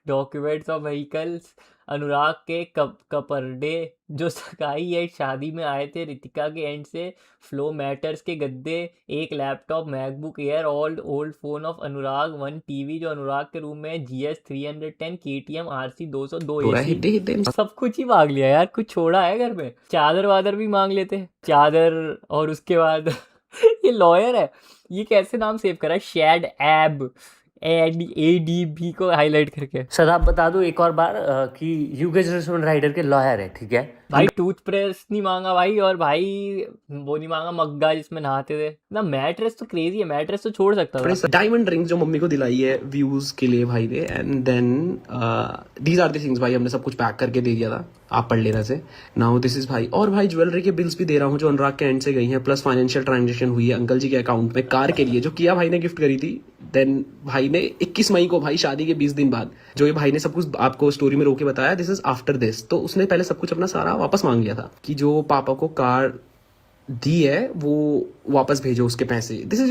डॉक्यूमेंट्स ऑफ व्हीकल्स, अनुराग के कपड़े जो सगाई या शादी में आए थे, रितिका के एंड से फ्लो मैटर्स के गद्दे, एक laptop, MacBook air, old phone of Anurag, 1 TV जो अनुराग के रूम में, GS 310, KTM RC 200, 2 AC, सब कुछ ही मांग लिया यार, कुछ छोड़ा है घर में? चादर वादर भी मांग लेते, चादर। और उसके बाद ये लॉयर है, ये कैसे नाम सेव करा है, शेड एब ADB को हाईलाइट करके। सर आप बता दो एक और बार कि यूके 07 राइडर के लॉयर है, ठीक है भाई टूथब्रश नहीं मांगा भाई, और भाई वो नहीं मांगा मग्गा जिसमें नहाते थे ना, मैट्रेस तो क्रेजी है, मैट्रेस तो छोड़ सकता था। डायमंड रिंग जो मम्मी को दिलाई है व्यूज के लिए भाई ने, and then these are the things भाई, हमने सब कुछ पैक करके दे दिया था, आप पढ़ लेना से। नाउ दिस इज भाई, और भाई ज्वेलरी के बिल्स भी दे रहा हूँ जो अनुराग के एंड से गई हैं, प्लस फाइनेंशियल ट्रांजेक्शन हुई है अंकल जी के अकाउंट में कार के लिए जो किया भाई ने गिफ्ट करी थी। देन भाई ने 21 मई को भाई शादी के 20 दिन बाद जो ये भाई ने सब कुछ आपको स्टोरी में रोके बताया, दिस इज आफ्टर दिस, तो उसने पहले सब कुछ अपना सारा वापस मांग लिया था कि जो पापा को कार दी है वो वापस भेजो उसके पैसे। दिस इज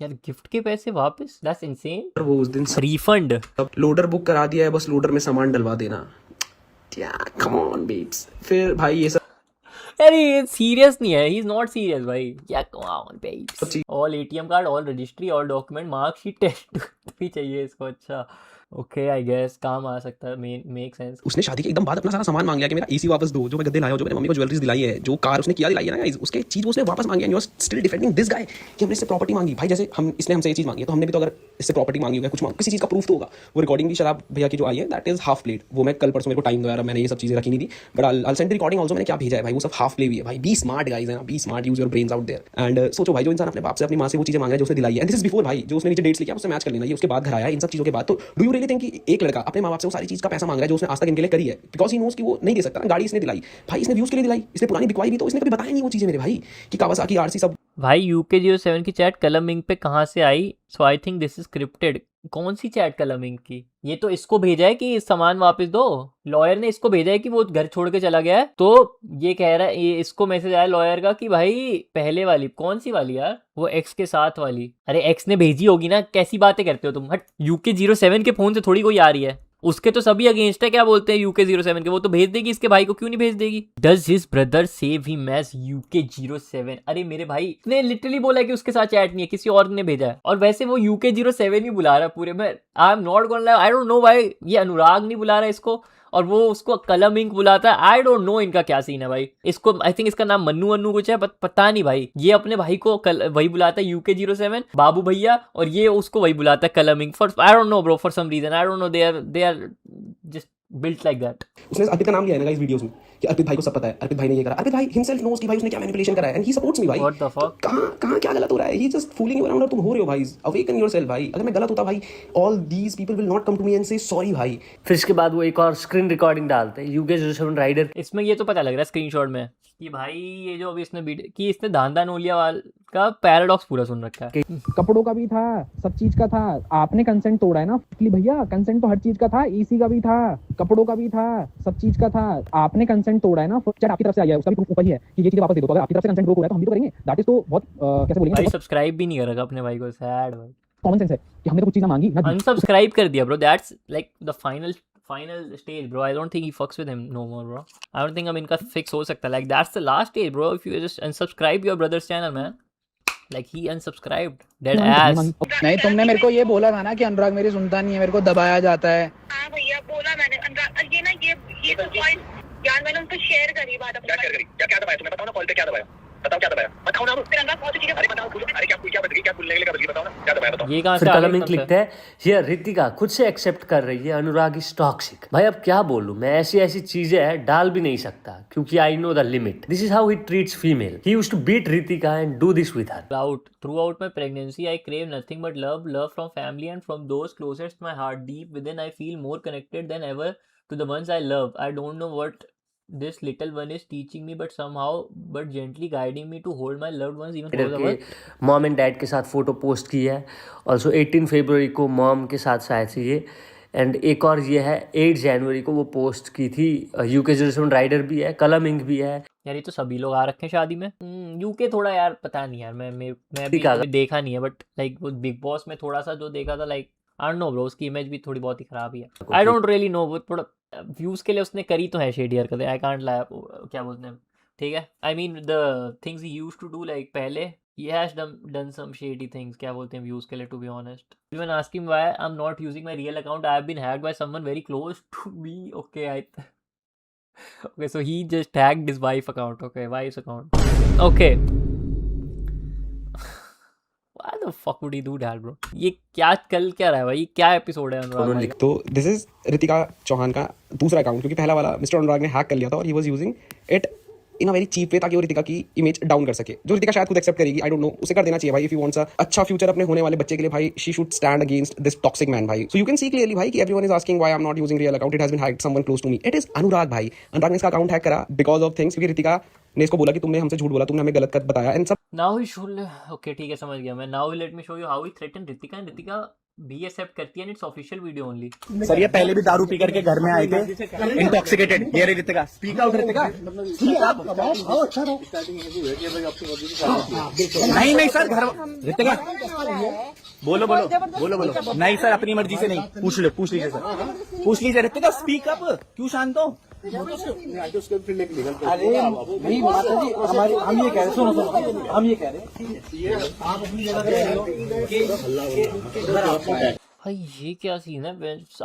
यार गिफ्ट के पैसे वापस, दैट्स इनसेन। वो उस दिन रिफंड, लोडर बुक करा दिया है, बस लोडर में सामान डलवा देना। Come on babes. फिर भाई ये सब अरे ये सीरियस नहीं है, ही इज नॉट सीरियस भाई, क्या come on babes. All ATM card, all registry, all document, marksheet, test भी चाहिए इसको। अच्छा ओके, आई गेस काम आ सकता है, मेक सेंस। उसने शादी के एकदम बाद अपना सारा सामान मांग लिया कि मेरा AC वापस दो, जो मैं गद्दे लाया हूं, जो मैंने मम्मी को ज्वेलरीज दिलाई है, जो कार उसने किया दिलाई है ना गाइस, उसके चीज उसने वापस मांगी है। You are still defending this guy कि हमने इससे प्रॉपर्टी मांगी। भाई जैसे हम इसने हमसे ये चीज मांगी है, तो हमने भी तो अगर इससे प्रॉपर्टी मांगी होगी, कुछ किसी चीज का प्रूफ तो होगा। वो रिकॉर्डिंग भी शराब भैया की जो आई है, दैट इज हाफ प्लेट। वो मैं कल परसों, मेरे को टाइम दो यार, मैंने ये सब चीजें रखी नहीं थी, but I send recording also. मैंने क्या भेजा है भाई, वो सब हाफ प्ले हुई है भाई। बी स्मार्ट गाइस, है ना, be smart, use your brains out there. And सोचो भाई, जो इंसान अपने बाप से अपनी मां से वो चीजें मांग रहा है जो उसने दिलाई है, एंड दिस इज बिफोर भाई, जो उसने नीचे डेट्स लिखा उससे मैच कर लेना, ये उसके बाद घर आया इन सब चीजों के बाद। तो डू यू रियली थिंक कि एक लड़का अपने मां बाप से वो सारी चीज का पैसा मांग रहा है जो उसने आज तक इनके लिए करी है, बिकॉज ही नोस कि वो नहीं दे सकता ना। गाड़ी इसने दिलाई भाई, इसने व्यूज के लिए दिलाई, इसने पुरानी बिकवाई भी, तो इसने कभी बताया नहीं वो चीजें मेरे भाई कि कावासाकी RC सब। भाई UK 07 की चैट कलमिंग पे कहाँ से आई? So I think this is scripted. कौन सी चैट कलमिंग की? ये तो इसको भेजा है कि सामान वापस दो, लॉयर ने इसको भेजा है कि वो घर छोड़ के चला गया है। तो ये कह रहा है, ये इसको मैसेज आया लॉयर का कि भाई पहले वाली, कौन सी वाली यार, वो एक्स के साथ वाली। अरे एक्स ने भेजी होगी ना, कैसी बातें करते हो तुम, हट। UK 07 के फोन से थोड़ी कोई आ रही है, उसके तो सभी अगेंस्ट है। क्या बोलते हैं UK 07 के, वो तो भेज देगी, इसके भाई को क्यों नहीं भेज देगी? Does his brother save him as UK 07? अरे मेरे भाई ने लिटरली बोला है कि उसके साथ चैट नहीं है, किसी और ने भेजा है। और वैसे वो UK 07 ही बुला रहा है पूरे में। आई am not gonna lie, I don't no भाई, ये अनुराग नहीं बुला रहा है इसको, और वो उसको कलमिंग बुलाता है। आई डोंट नो इनका क्या सीन है भाई। इसको आई थिंक इसका नाम मन्नू कुछ है, पता नहीं भाई। ये अपने भाई को वही बुलाता है UK 07 बाबू भैया, और ये उसको वही बुलाता है कलमिंग। For I don't know bro, for some reason I don't know, they are just built like that. उसने अर्पित का नाम लिया है ना गाइस वीडियोस में कि अर्पित भाई को सब पता है, अर्पित भाई ने ये करा। अर्पित भाई हिमसेल्फ नोस कि भाई उसने क्या मैनिपुलेशन करा है, एंड ही सपोर्ट्स मी भाई। व्हाट द फक, कहां क्या गलत हो रहा है? ही जस्ट फूलिंग यू अराउंड, और तुम हो रहे हो भाई। अवेकन योरसेल्फ भाई। अगर मैं गलत होता भाई, all these people will not come to me and say sorry भाई। फिर इसके बाद वो एक और स्क्रीन रिकॉर्डिंग डालते हैं UK 07 राइडर। इसमें ये तो पता लग रहा है स्क्रीनशॉट में कि भाई ये जो अभी इसने कि इसने दांदा नोलिया का पैराडॉक्स पूरा सुन रखा है। कपड़ों का भी था, सब चीज का था, आपने कंसेंट तोड़ा है ना भैया। कंसेंट तो हर चीज का था, ईसी का भी था, कपड़ों का भी था, सब चीज का था, आपने कंसेंट तोड़ा है ना। चैट आपकी तरफ से आई है, उसका भी प्रूफ ऊपर ही है कि ये चीजें वापस दे दो। तो अगर आपकी तरफ से कंसेंट ब्रोक हो रहा है तो हम भी तो करेंगे। दैट इज तो बहुत कैसे बोलेंगे, भाई सब्सक्राइब भी नहीं करेगा अपने भाई को, सैड भाई। कॉमन सेंस है कि हमने तो कुछ चीज ना मांगी ना दी। अनसब्सक्राइब कर दिया bro, that's like the final stage bro. I don't think he fucks with him no more bro. I don't think इनका fix हो सकता, like that's the last stage bro. If you just unsubscribe your brother's channel man, like he unsubscribed dead ass. नहीं, तुमने मेरे को ये बोला था ना कि अनुराग मेरी सुनता नहीं है, मेरे को दबाया जाता है। हाँ भैया बोला मैंने अनुराग, ये ना ये तो पॉइंट यार मैंने उनको शेयर करी बात अपनी। क्या शेयर करी? क्या दबाया तुम्हें? बताओ ना, कॉल पे क्या दबाया? बताओ क्या दबाया? बताओ ना। फिर अनुराग बहुत चीजें, अरे बताओ, अरे क्या बदल गई, क्या भूलने के लिए बदल गई, बताओ ना क्या दबाया, बताओ। ये कहां से फिर आ कलम गया इंक लिखते हैं, हियर रितिका खुद से एक्सेप्ट कर रही है अनुराग इज टॉक्सिक। भाई अब क्या बोलूं मैं, ऐसी ऐसी चीजें हैं डाल भी नहीं सकता क्योंकि I know the limit. This is how he treats female. He used to beat Ritika and do this with her. Throughout my pregnancy, I crave nothing but love from family and from those closest to my heart. Deep within, I feel more connected than ever to the ones I love. I don't know what this little one is teaching me, but gently guiding me to hold my loved ones even closer. Mom and dad के साथ photo post की है। Also 18 फरवरी को mom के साथ शायद से ये, एंड एक और ये है 8 जनवरी को वो पोस्ट की थी। यूके जनरेशन राइडर भी है, कलम इंक भी है। यार ये तो सभी लोग आ रखे हैं शादी में। यूके थोड़ा यार पता नहीं यार, मैं भी कभी देखा नहीं है, बट लाइक वो बिग बॉस में थोड़ा सा जो देखा था, like I don't know bro, उसकी इमेज भी थोड़ी बहुत ही खराब ही है। आई डोंट रियली नो, वो थोड़ा व्यूज के लिए उसने करी तो है शेडी हरकतें, आई कांट लाई, क्या बोलते हैं, ठीक है। I mean the things he used to do, like पहले he has done some shady things, क्या बोलते हैं, views के लिए, to be honest. Even ask him why I'm not using my real account. I have been hacked by someone very close to me. Okay, okay, so he just tagged his wife account. Okay, wife's account. Okay. Why the fuck would he do that, bro? ये क्या कल क्या रहा है भाई, क्या episode है अनुराग भाई? तो दिस इज रितिका चौहान का दूसरा अकाउंट, क्योंकि पहला वाला मिस्टर अनुराग ने हैक कर लिया था और he was using it in a very cheap way, ताकि वो रितिका की इमेज डाउन कर सके, जो रितिका शायद खुद एक्सेप्ट करेगी। आई डोंट नो, उसे कर देना चाहिए भाई। इफ यू वांट्स अ अच्छा फ्यूचर अपने होने वाले बच्चे के लिए भाई, she should stand against this toxic man भाई। So you can see clearly भाई कि everyone is asking why I am not using real account, it has been hacked someone close to me. It is Anurag भाई। अनुराग ने इसका account hack करा because of things, क्योंकि रितिका ने इसको बोला कि तुमने हमसे झूठ बोला, तुमने हमें गलत बताया एंड सब। नाउ ही शुड, ओके ठीक है समझ गया मैं। Now let me show you how he threaten Ritika, and Ritika भी एक्सेप्ट करती है, and it's official video only. Sir ये पहले भी दारू पी करके घर में आए थे इंटॉक्सिकेटेड। ये रितिका, स्पीक आउट रितिका। नहीं सर, घर रितिका बोलो नहीं सर, अपनी मर्जी से नहीं, पूछ लीजिए सर, पूछ लीजिए रितिका, स्पीक अप, क्यों शांत हो? अरे नहीं माता जी, हमारे हम ये कह रहे, सुनो हम ये कह रहे आप अपनी जगह पे रह रहे हो। भाई ये क्या सीन है,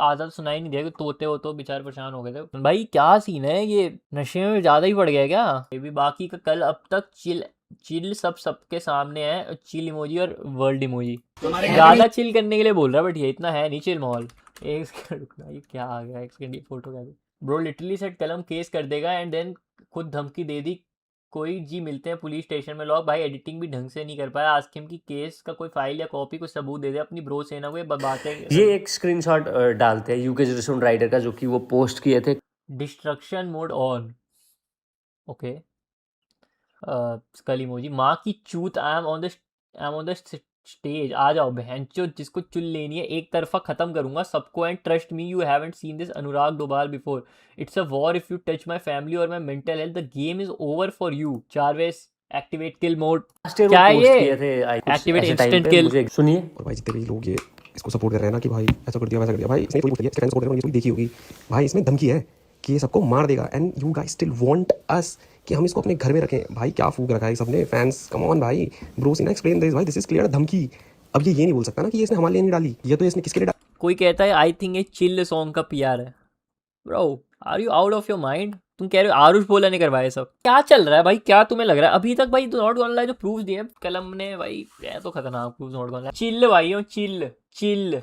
आधा सुनाई नहीं दिया कि तोते हो तो बेचारे परेशान हो गए थे। भाई क्या सीन है, ये नशे में ज्यादा ही पड़ गया क्या? ये भी बाकी का कल अब तक चिल सबके सामने है, चिल इमोजी और वर्ल्ड इमोजी। ज्यादा चिल करने के लिए बोल रहा है, बट ये इतना है नहीं चिल माहौल। एक सेकंड रुकना, ये क्या आ गया, एक सेकंड, ये फोटो क्या ब्रो लिटरली सेट कलम केस कर देगा, एंड देन खुद धमकी दे दी कोई जी मिलते हैं पुलिस स्टेशन में लोग। भाई एडिटिंग भी ढंग से नहीं कर पाया, आस्क हिम की केस का कोई फाइल या कॉपी कुछ सबूत दे दे अपनी ब्रो सेना को। ये बातें, ये एक स्क्रीनशॉट डालते हैं यूके जनरेशन राइडर का, जो कि वो पोस्ट किए थे। Destruction mode on, okay, skull emoji, माँ की चूत, I am on the stage, आ जाओ बहनचोद, जिसको चुल लेनी है एक तरफा खत्म करूंगा सबको, and trust me you haven't seen this Anurag दोबार before, it's a war, if you touch my family और my mental health the game is over for you. चार्वेस एक्टिवेट किल मोड, क्या है ये? Activate instant kill. सुनिए। और भाई जितने भी लोग ये इसको सपोर्ट कर रहे हैं ना कि भाई ऐसा कर दिया वैसा कर दिया, भाई इसने थोड़ी बताई है, इसके फैंस सपोर्ट कर रहे हैं, ये देखी होगी भाई, इसमें धमकी है कि ये सबको मार देगा, and you guys still want us कि हम इसको अपने घर में रखें। भाई क्या फूक रखा है सबने, फैंस कम ऑन भाई, ब्रो सी ना एक्सप्लेन दिस भाई, दिस इज क्लियर धमकी। अब ये नहीं बोल सकता ना कि ये इसने हमारे लिए नहीं डाली, ये तो इसने किसके लिए डाली। कोई कहता है आई थिंक ये चिल सॉन्ग का पीआर है। Bro are you out of your mind? तुम कह रहे हो आरुष बोला ने करवाया सब, क्या चल रहा है भाई? क्या तुम्हें लग रहा है अभी तक भाई नॉट गोना लाई जो प्रूफ दिए कलम ने भाई, ये तो खतरनाक proof not gonna lie. Chill भाई हो, चिल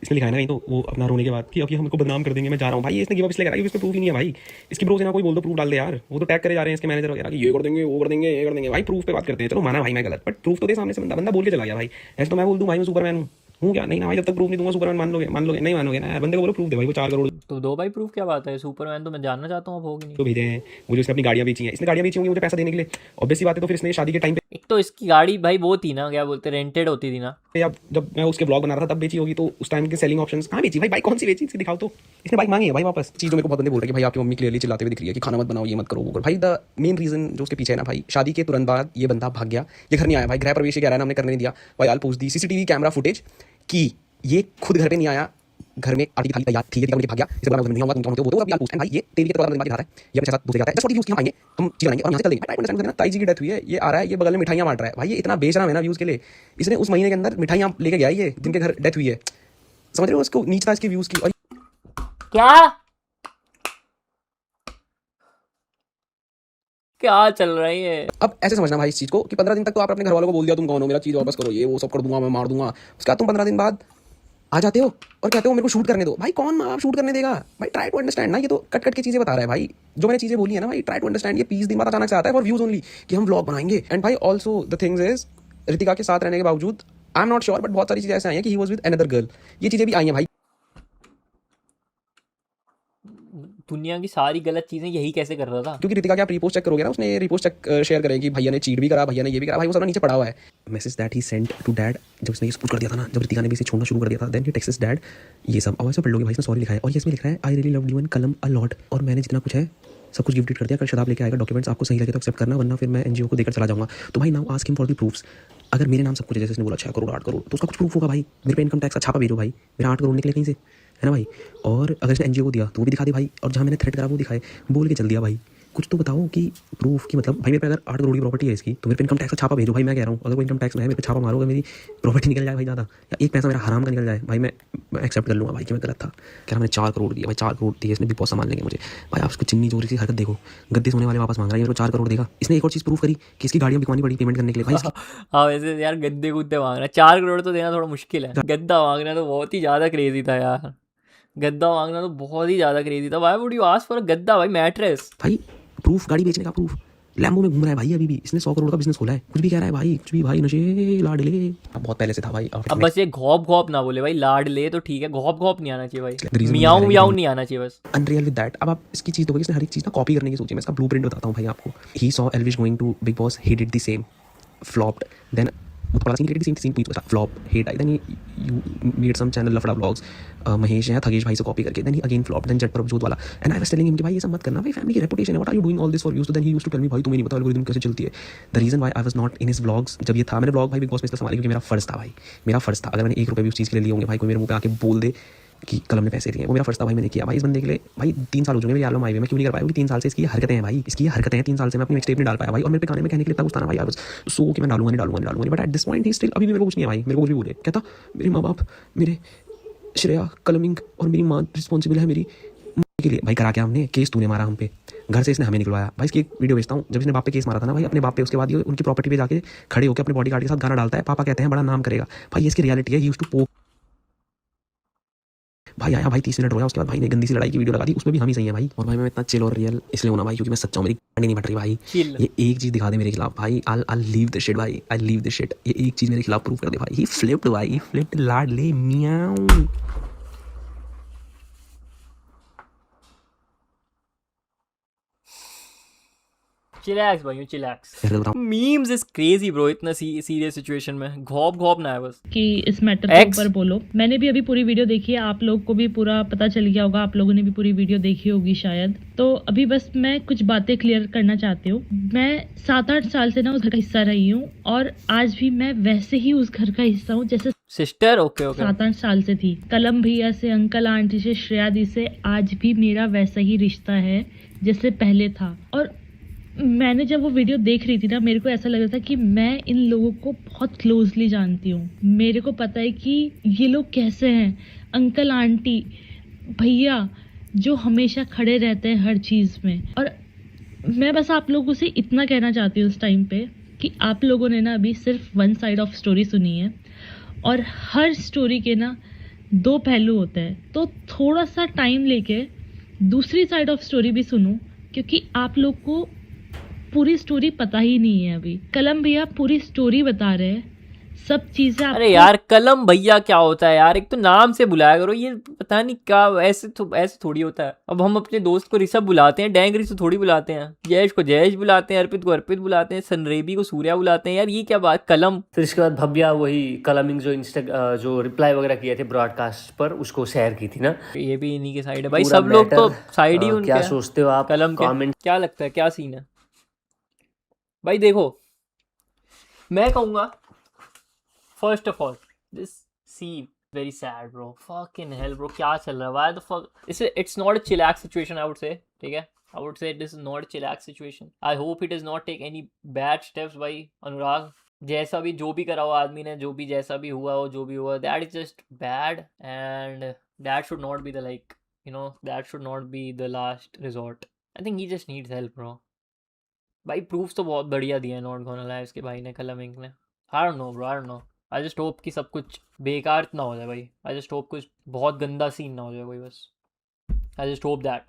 इसमें लिखा है ना कहीं तो वो अपना रोने के बाद कि अब ये हमको बदनाम कर देंगे, मैं जा रहा हूँ। भाई इसने गिव अप इसलिए करा, इसमें प्रूफ ही नहीं है भाई। इसकी ब्रो से ना कोई बोल दो प्रूफ डाल दे यार, वो तो टैग करे जा रहे हैं इसके मैनेजर वगैरह कि ये कर देंगे वो कर देंगे ये कर देंगे। भाई प्रूफ पे बात करते हैं, चलो माना भाई मैं गलत, बट प्रूफ तो दे सामने से। बंदा बोल के चला गया भाई, ऐसे तो मैं बोल दूँ भाई मैं सुपरमैन हूँ क्या? नहीं ना भाई, जब तक प्रूफ नहीं दूंगा सुपरमैन मान लोगे नहीं मानोगे ना यार। बंदे को बोलो प्रूफ दे भाई, वो 4 करोड़ तो दो भाई प्रूफ क्या बात है? सुपरमैन तो मैं जानना चाहता हूँ अब होगी नहीं तो भेजे हैं। मुझे उसने अपनी गाड़ियाँ बेची हैं, इसने गाड़ियाँ बेची होंगी मुझे पैसा देने के लिए, ऑब्वियसली बात है। तो फिर इसने शादी के टाइम पे एक तो इसकी गाड़ी भाई वो थी ना, क्या बोलते, रेंटेड होती थी ना। अब जब मैं उसके ब्लॉग बना रहा था तब बेची होगी, तो उस टाइम के सेलिंग ऑप्शंस कहाँ बेची भाई? बाइक कौन सी बेची? इसे दिखाओ तो। इसने बाइक मांगी है भाई वापस। चीज़ मेरे को बहुत बंदे बोल रहे हैं कि भाई आपकी मम्मी क्लियरली चिल्लाते हुए दिख रही है कि खाना मत बनाओ, ये मत करो, वो करो। भाई द मेन रीजन जो उसके पीछे है ना भाई, शादी के तुरंत बाद ये बंदा भाग गया, ये घर नहीं आया भाई। गृह प्रवेश कह रहा है ना, हमने करने नहीं दिया भाई। आल पोस्ट दी CCTV कैमरा फुटेज कि ये खुद घर पे नहीं आया, घर में आटी थाली तैयार थी, ये भाग गया। इसे बोला नहीं होगा, तुम तो अभी आल पोस्ट है भाई। ये तेरी के 13 दिन बाद दिखा रहा है, ये अपने साथ दूसरे जाता है। जस्ट 40 व्यूज आएंगे, हम चीज लाएंगे और यहां से चल देंगे। राइट अंडरस्टैंड करना। ताई जी की डेथ हुई है, ये आ रहा है, ये बगल में मिठाइयां बांट रहा है भाई। ये इतना बेच रहा है ना व्यूज के लिए। इसने उस महीने के अंदर मिठाइयां लेके गया ये जिनके घर डेथ हुई है, समझ रहे हो? उसको नीच था इसके व्यूज की। और क्या चल रहा है ये? अब ऐसे समझना भाई इस चीज को कि 15 दिन तक तो आपने अपने घर वालों को बोल दिया तुम कौन हो, मेरा चीज वापस करो, ये वो सब कर दूंगा, मैं मार दूंगा। उसके बाद तुम 15 दिन बाद आ जाते हो और कहते हो मेरे को शूट करने दो। भाई कौन आप शूट करने देगा भाई? ट्राई टू अंडरस्टैंड ना। ये तो कट कट की चीजें बता रहा है भाई, जो मैंने चीजें बोली है ना भाई। Try to understand. ये 20 दिन बाद अचानक से आता है फॉर व्यूज ओनली कि हम व्लॉग बनाएंगे। एंड भाई also the things is, Ritika के साथ रहने के बावजूद आई एम नॉट श्योर, बट बहुत सारी चीजें ऐसे आई हैं कि he was with another girl. ये चीजें भी आई हैं भाई। दुनिया की सारी गलत चीजें यही कैसे कर रहा था? क्योंकि रितिका क्या रिपोस्ट चेक करोगे ना, उसने रिपोस्ट चेक शेयर करें कि भैया ने चीट भी करा, भैया ने ये भी करा। भाई वो सब नीचे पड़ा हुआ है। Message that he sent to dad, जब उसने ये स्पूट कर दिया था ना, जब रितिका ने भी इसे छोड़ना शुरू कर दिया था, देन ही टेक्स्ट्स डैड। ये सब अब ऐसे पढ़ लोगे भाई, इसमें सॉरी लिखा है और ये इसमें लिख रहा है I really loved you and कलम अ लॉट, और मैंने जितना कुछ है सब कुछ गिफ्ट कर दिया। कल शदाब लेके आएगा डॉक्यूमेंट्स, आपको सही लगे तो एक्सेप्ट करना, वरना फिर मैं NGO को देकर चला जाऊंगा। तो भाई now ask him for the proofs. अगर मेरे नाम सब कुछ है, जैसे उसने बोला 6 करोड़ 8 करोड़, तो उसका कुछ प्रूफ होगा भाई। मेरे पे इनकम टैक्स का छापा भेजो भाई, मेरा 8 करोड़ निकले कहीं से, है ना भाई। और अगर इसने NGO को दिया तो वो भी दिखा दे भाई, और जहाँ मैंने थ्रेट करा वो दिखाए, बोल के चल दिया भाई। कुछ तो बताओ कि प्रूफ की मतलब भाई मेरे पे अगर 8 करोड़ की प्रॉपर्टी है इसकी, तो मेरे पे इनकम टैक्स का छापा भेजो भाई। मैं कह रहा हूँ अगर कोई इनकम टैक्स में है, मेरे पे छापा मारोगे, मेरी प्रॉपर्टी निकल जाए भाई ज़्यादा, या एक पैसा मेरा हराम का निकल जाए भाई, मैं एक्सेप्ट कर लूँगा भाई कि मैं गलत था। कह रहा मैंने 4 करोड़ दिया भाई, 4 करोड़ दिए इसने, भी बहुत सामान लेंगे मुझे भाई। आप उसको चिन्नी चोरी की हरकत देखो, गद्दे सोने वाले वापस मांग रहा है, मेरे को 4 करोड़ देगा। इसने एक और चीज़ प्रूफ करी कि इसकी गाड़ियाँ बिकवानी पड़ी पेमेंट करने के लिए भाई। हाँ वैसे यार गद्दे गुद्दे मांगना, 4 करोड़ तो देना थोड़ा मुश्किल है। गद्दा मांगना तो बहुत ही ज़्यादा क्रेजी था यार, गद्दा मांगना तो बहुत ही ज़्यादा क्रेजी था। Why would you ask for a गद्दा भाई, मैट्रेस भाई प्रूफ, गाड़ी बेचने का प्रूफ। लैम्बो में घूम रहा है भाई अभी भी। इसने 100 करोड़ का बिजनेस खोला है, कुछ भी कह रहा है भाई, कुछ भी भाई, नशे लाडले बहुत पहले से था भाई। अब बस ये घोप घोप ना बोले भाई, लाड ले तो ठीक है, घोप घोप नहीं आना चाहिए भाई, मियाऊ मियाऊ नहीं आना चाहिए बस। Unreal with that. अब आप इसकी चीज़ देखोगे, इसने हर एक चीज़ ना कॉपी करने की सोची। मैं इसका ब्लूप्रिंट बताता हूँ भाई आपको। He saw Elvish going to Bigg Boss, he did the same, flopped. Then मुझे सीन क्रिएटेड सेम पूछ फ्लॉप हेट आई, then you made some channel लफड़ा ब्लॉग्स, महेश या थगेश भाई से कॉपी करके, then he again flop, then Jatt Prabhjot वाला। And I was telling him कि भाई ये सब मत करना भाई, फैमिली की रेपुटेशन है, what are you doing all this for views. तो then he used to tell me भाई तुम्हें नहीं पता एल्गोरिथम कैसे चलती है। The reason why I was not in his vlogs, जब ये था मैंने व्लॉग भाई बिग बॉस में इसलिए संभाली क्योंकि मेरा फर्ज था भाई, मेरा फर्ज था। अगर मैंने 1 रुपये भी उस चीज़ के लिए लिए होंगे भाई, कोई मेरे मुंह पे आके बोल दे कि कलम ने पैसे दिए, वो मेरा फर्ज था भाई, मैंने किया भाई इस बंदे के लिए। भाई 3 साल हो चुके मेरी एल्बम आई हुई, मैं क्यों नहीं कर पाया? क्योंकि 3 साल से इसकी हरकतें हैं भाई, इसकी हरकतें हैं। 3 साल से मैं अपनी मिक्सटेप नहीं डाल पाया भाई, और मेरे पे गाने में कहने के लिए इतना गुस्सा ना भाई, आई वाज सो कि मैं डालूंगा नहीं। But at this point he still अभी भी मेरे को कुछ नहीं है भाई, मेरे को कुछ भी बोले। कहता मेरे माँ बाप, मेरे श्रेया, कलमिंग और मेरी माँ रिस्पॉन्सिबल है मेरी के लिए। भाई करा क्या हमने? केस तूने मारा हम पे, घर से इसने हमें निकलवाया भाई। इसकी एक वीडियो भेजता हूँ, जब इसने बाप पे केस मारा था ना भाई, अपने बाप पे, उसके बाद ये उनकी प्रॉपर्टी पे जाके खड़े होकर अपने बॉडीगार्ड के साथ गाना डालता है, पापा कहते हैं बड़ा नाम करेगा भाई। इसकी रियलिटी है, ही यूज्ड टू पोक भाई। आया भाई 30 मिनट हो गया, उसके बाद भाई ने गंदी सी लड़ाई की वीडियो लगा दी, उसमें भी हम ही सही है भाई। और भाई मैं इतना चिल और रियल इसलिए होना भाई क्योंकि मैं सच्चा हूँ, मेरी गांडी नहीं फट रही भाई। ये एक चीज दिखा दे मेरे खिलाफ भाई, आई लीव दिस शिट भाई, आई लीव दिस शिट। ये एक चीज मेरे खिलाफ प्रूव कर दे भाई। ही फ्लिप्ड भाई, ही फ्लिप्ड लाडले मियाऊ। चिलैक्स भाई, chillax. Memes is crazy bro, इतना सीरियस सिचुएशन में घोप घोप ना है बस कि इस मैटर के ऊपर बोलो। मैंने भी अभी पूरी वीडियो देखी है, आप लोग को भी पूरा पता चल गया होगा, आप लोगों ने भी पूरी वीडियो देखी होगी शायद। तो अभी बस मैं कुछ बातें क्लियर करना चाहती हूँ। मैं 7-8 साल से ना उस घर का हिस्सा रही हूँ, और आज भी मैं वैसे ही उस घर का हिस्सा हूँ जैसे सिस्टर। ओके 7-8 साल से थी। कलम भैया से, अंकल आंटी से, श्रेया दी से आज भी मेरा वैसा ही रिश्ता है जैसे पहले था। और मैंने जब वो वीडियो देख रही थी ना, मेरे को ऐसा लग रहा था कि मैं इन लोगों को बहुत क्लोजली जानती हूँ। मेरे को पता है कि ये लोग कैसे हैं। अंकल आंटी भैया जो हमेशा खड़े रहते हैं हर चीज़ में। और मैं बस आप लोगों से इतना कहना चाहती हूँ उस टाइम पे कि आप लोगों ने ना अभी सिर्फ 1 साइड ऑफ स्टोरी सुनी है, और हर स्टोरी के ना 2 पहलू होते हैं। तो थोड़ा सा टाइम लेके दूसरी साइड ऑफ स्टोरी भी सुनो, क्योंकि आप लोग को पूरी स्टोरी पता ही नहीं है अभी। कलम भैया पूरी स्टोरी बता रहे हैं, सब चीजें अरे आपको यार कलम भैया क्या होता है यार, एक तो नाम से बुलाया करो, ये पता नहीं क्या ऐसे थोड़ी होता है। अब हम अपने दोस्त को ऋषभ बुलाते हैं, डैंगरी से थोड़ी बुलाते हैं, जयेश को जयेश बुलाते हैं, अर्पित को अर्पित बुलाते हैं, सनरेबी को सूर्या बुलाते हैं। यार ये क्या बात, कलम। फिर इसके बाद भव्या वही कलमिंग जो रिप्लाई वगैरह किए थे ब्रॉडकास्ट पर, उसको शेयर की थी ना। ये भी इन्हीं के साइड है भाई, पूरा सब लोग तो matter, साइड ही उनके क्या हैं। सोचते हो आप? कलम के कमेंट क्या लगता है, क्या सीन है भाई? देखो मैं कहूँगा, first of all this scene very sad bro, fucking hell bro, क्या चल रहा है? Why the fuck it's not a chillax situation, I would say, ठीक है, I would say this is not a chillax situation. I hope it is not take any bad steps by Anurag. जैसा भी जो भी करा हो आदमी ने, जो भी जैसा भी हुआ हो, जो भी हुआ, that is just bad and that should not be the like that should not be the last resort. I think he just needs help bro. भाई प्रूफ तो बहुत बढ़िया दिया है नॉट गोना लाई इसके भाई ने, कलम इंक ने। आई don't know bro, I don't no. I just hope कि सब कुछ बेकार ना हो जाए भाई। आई जस्ट होप कुछ बहुत गंदा सीन ना हो जाए कोई, बस आई जस्ट होप दैट।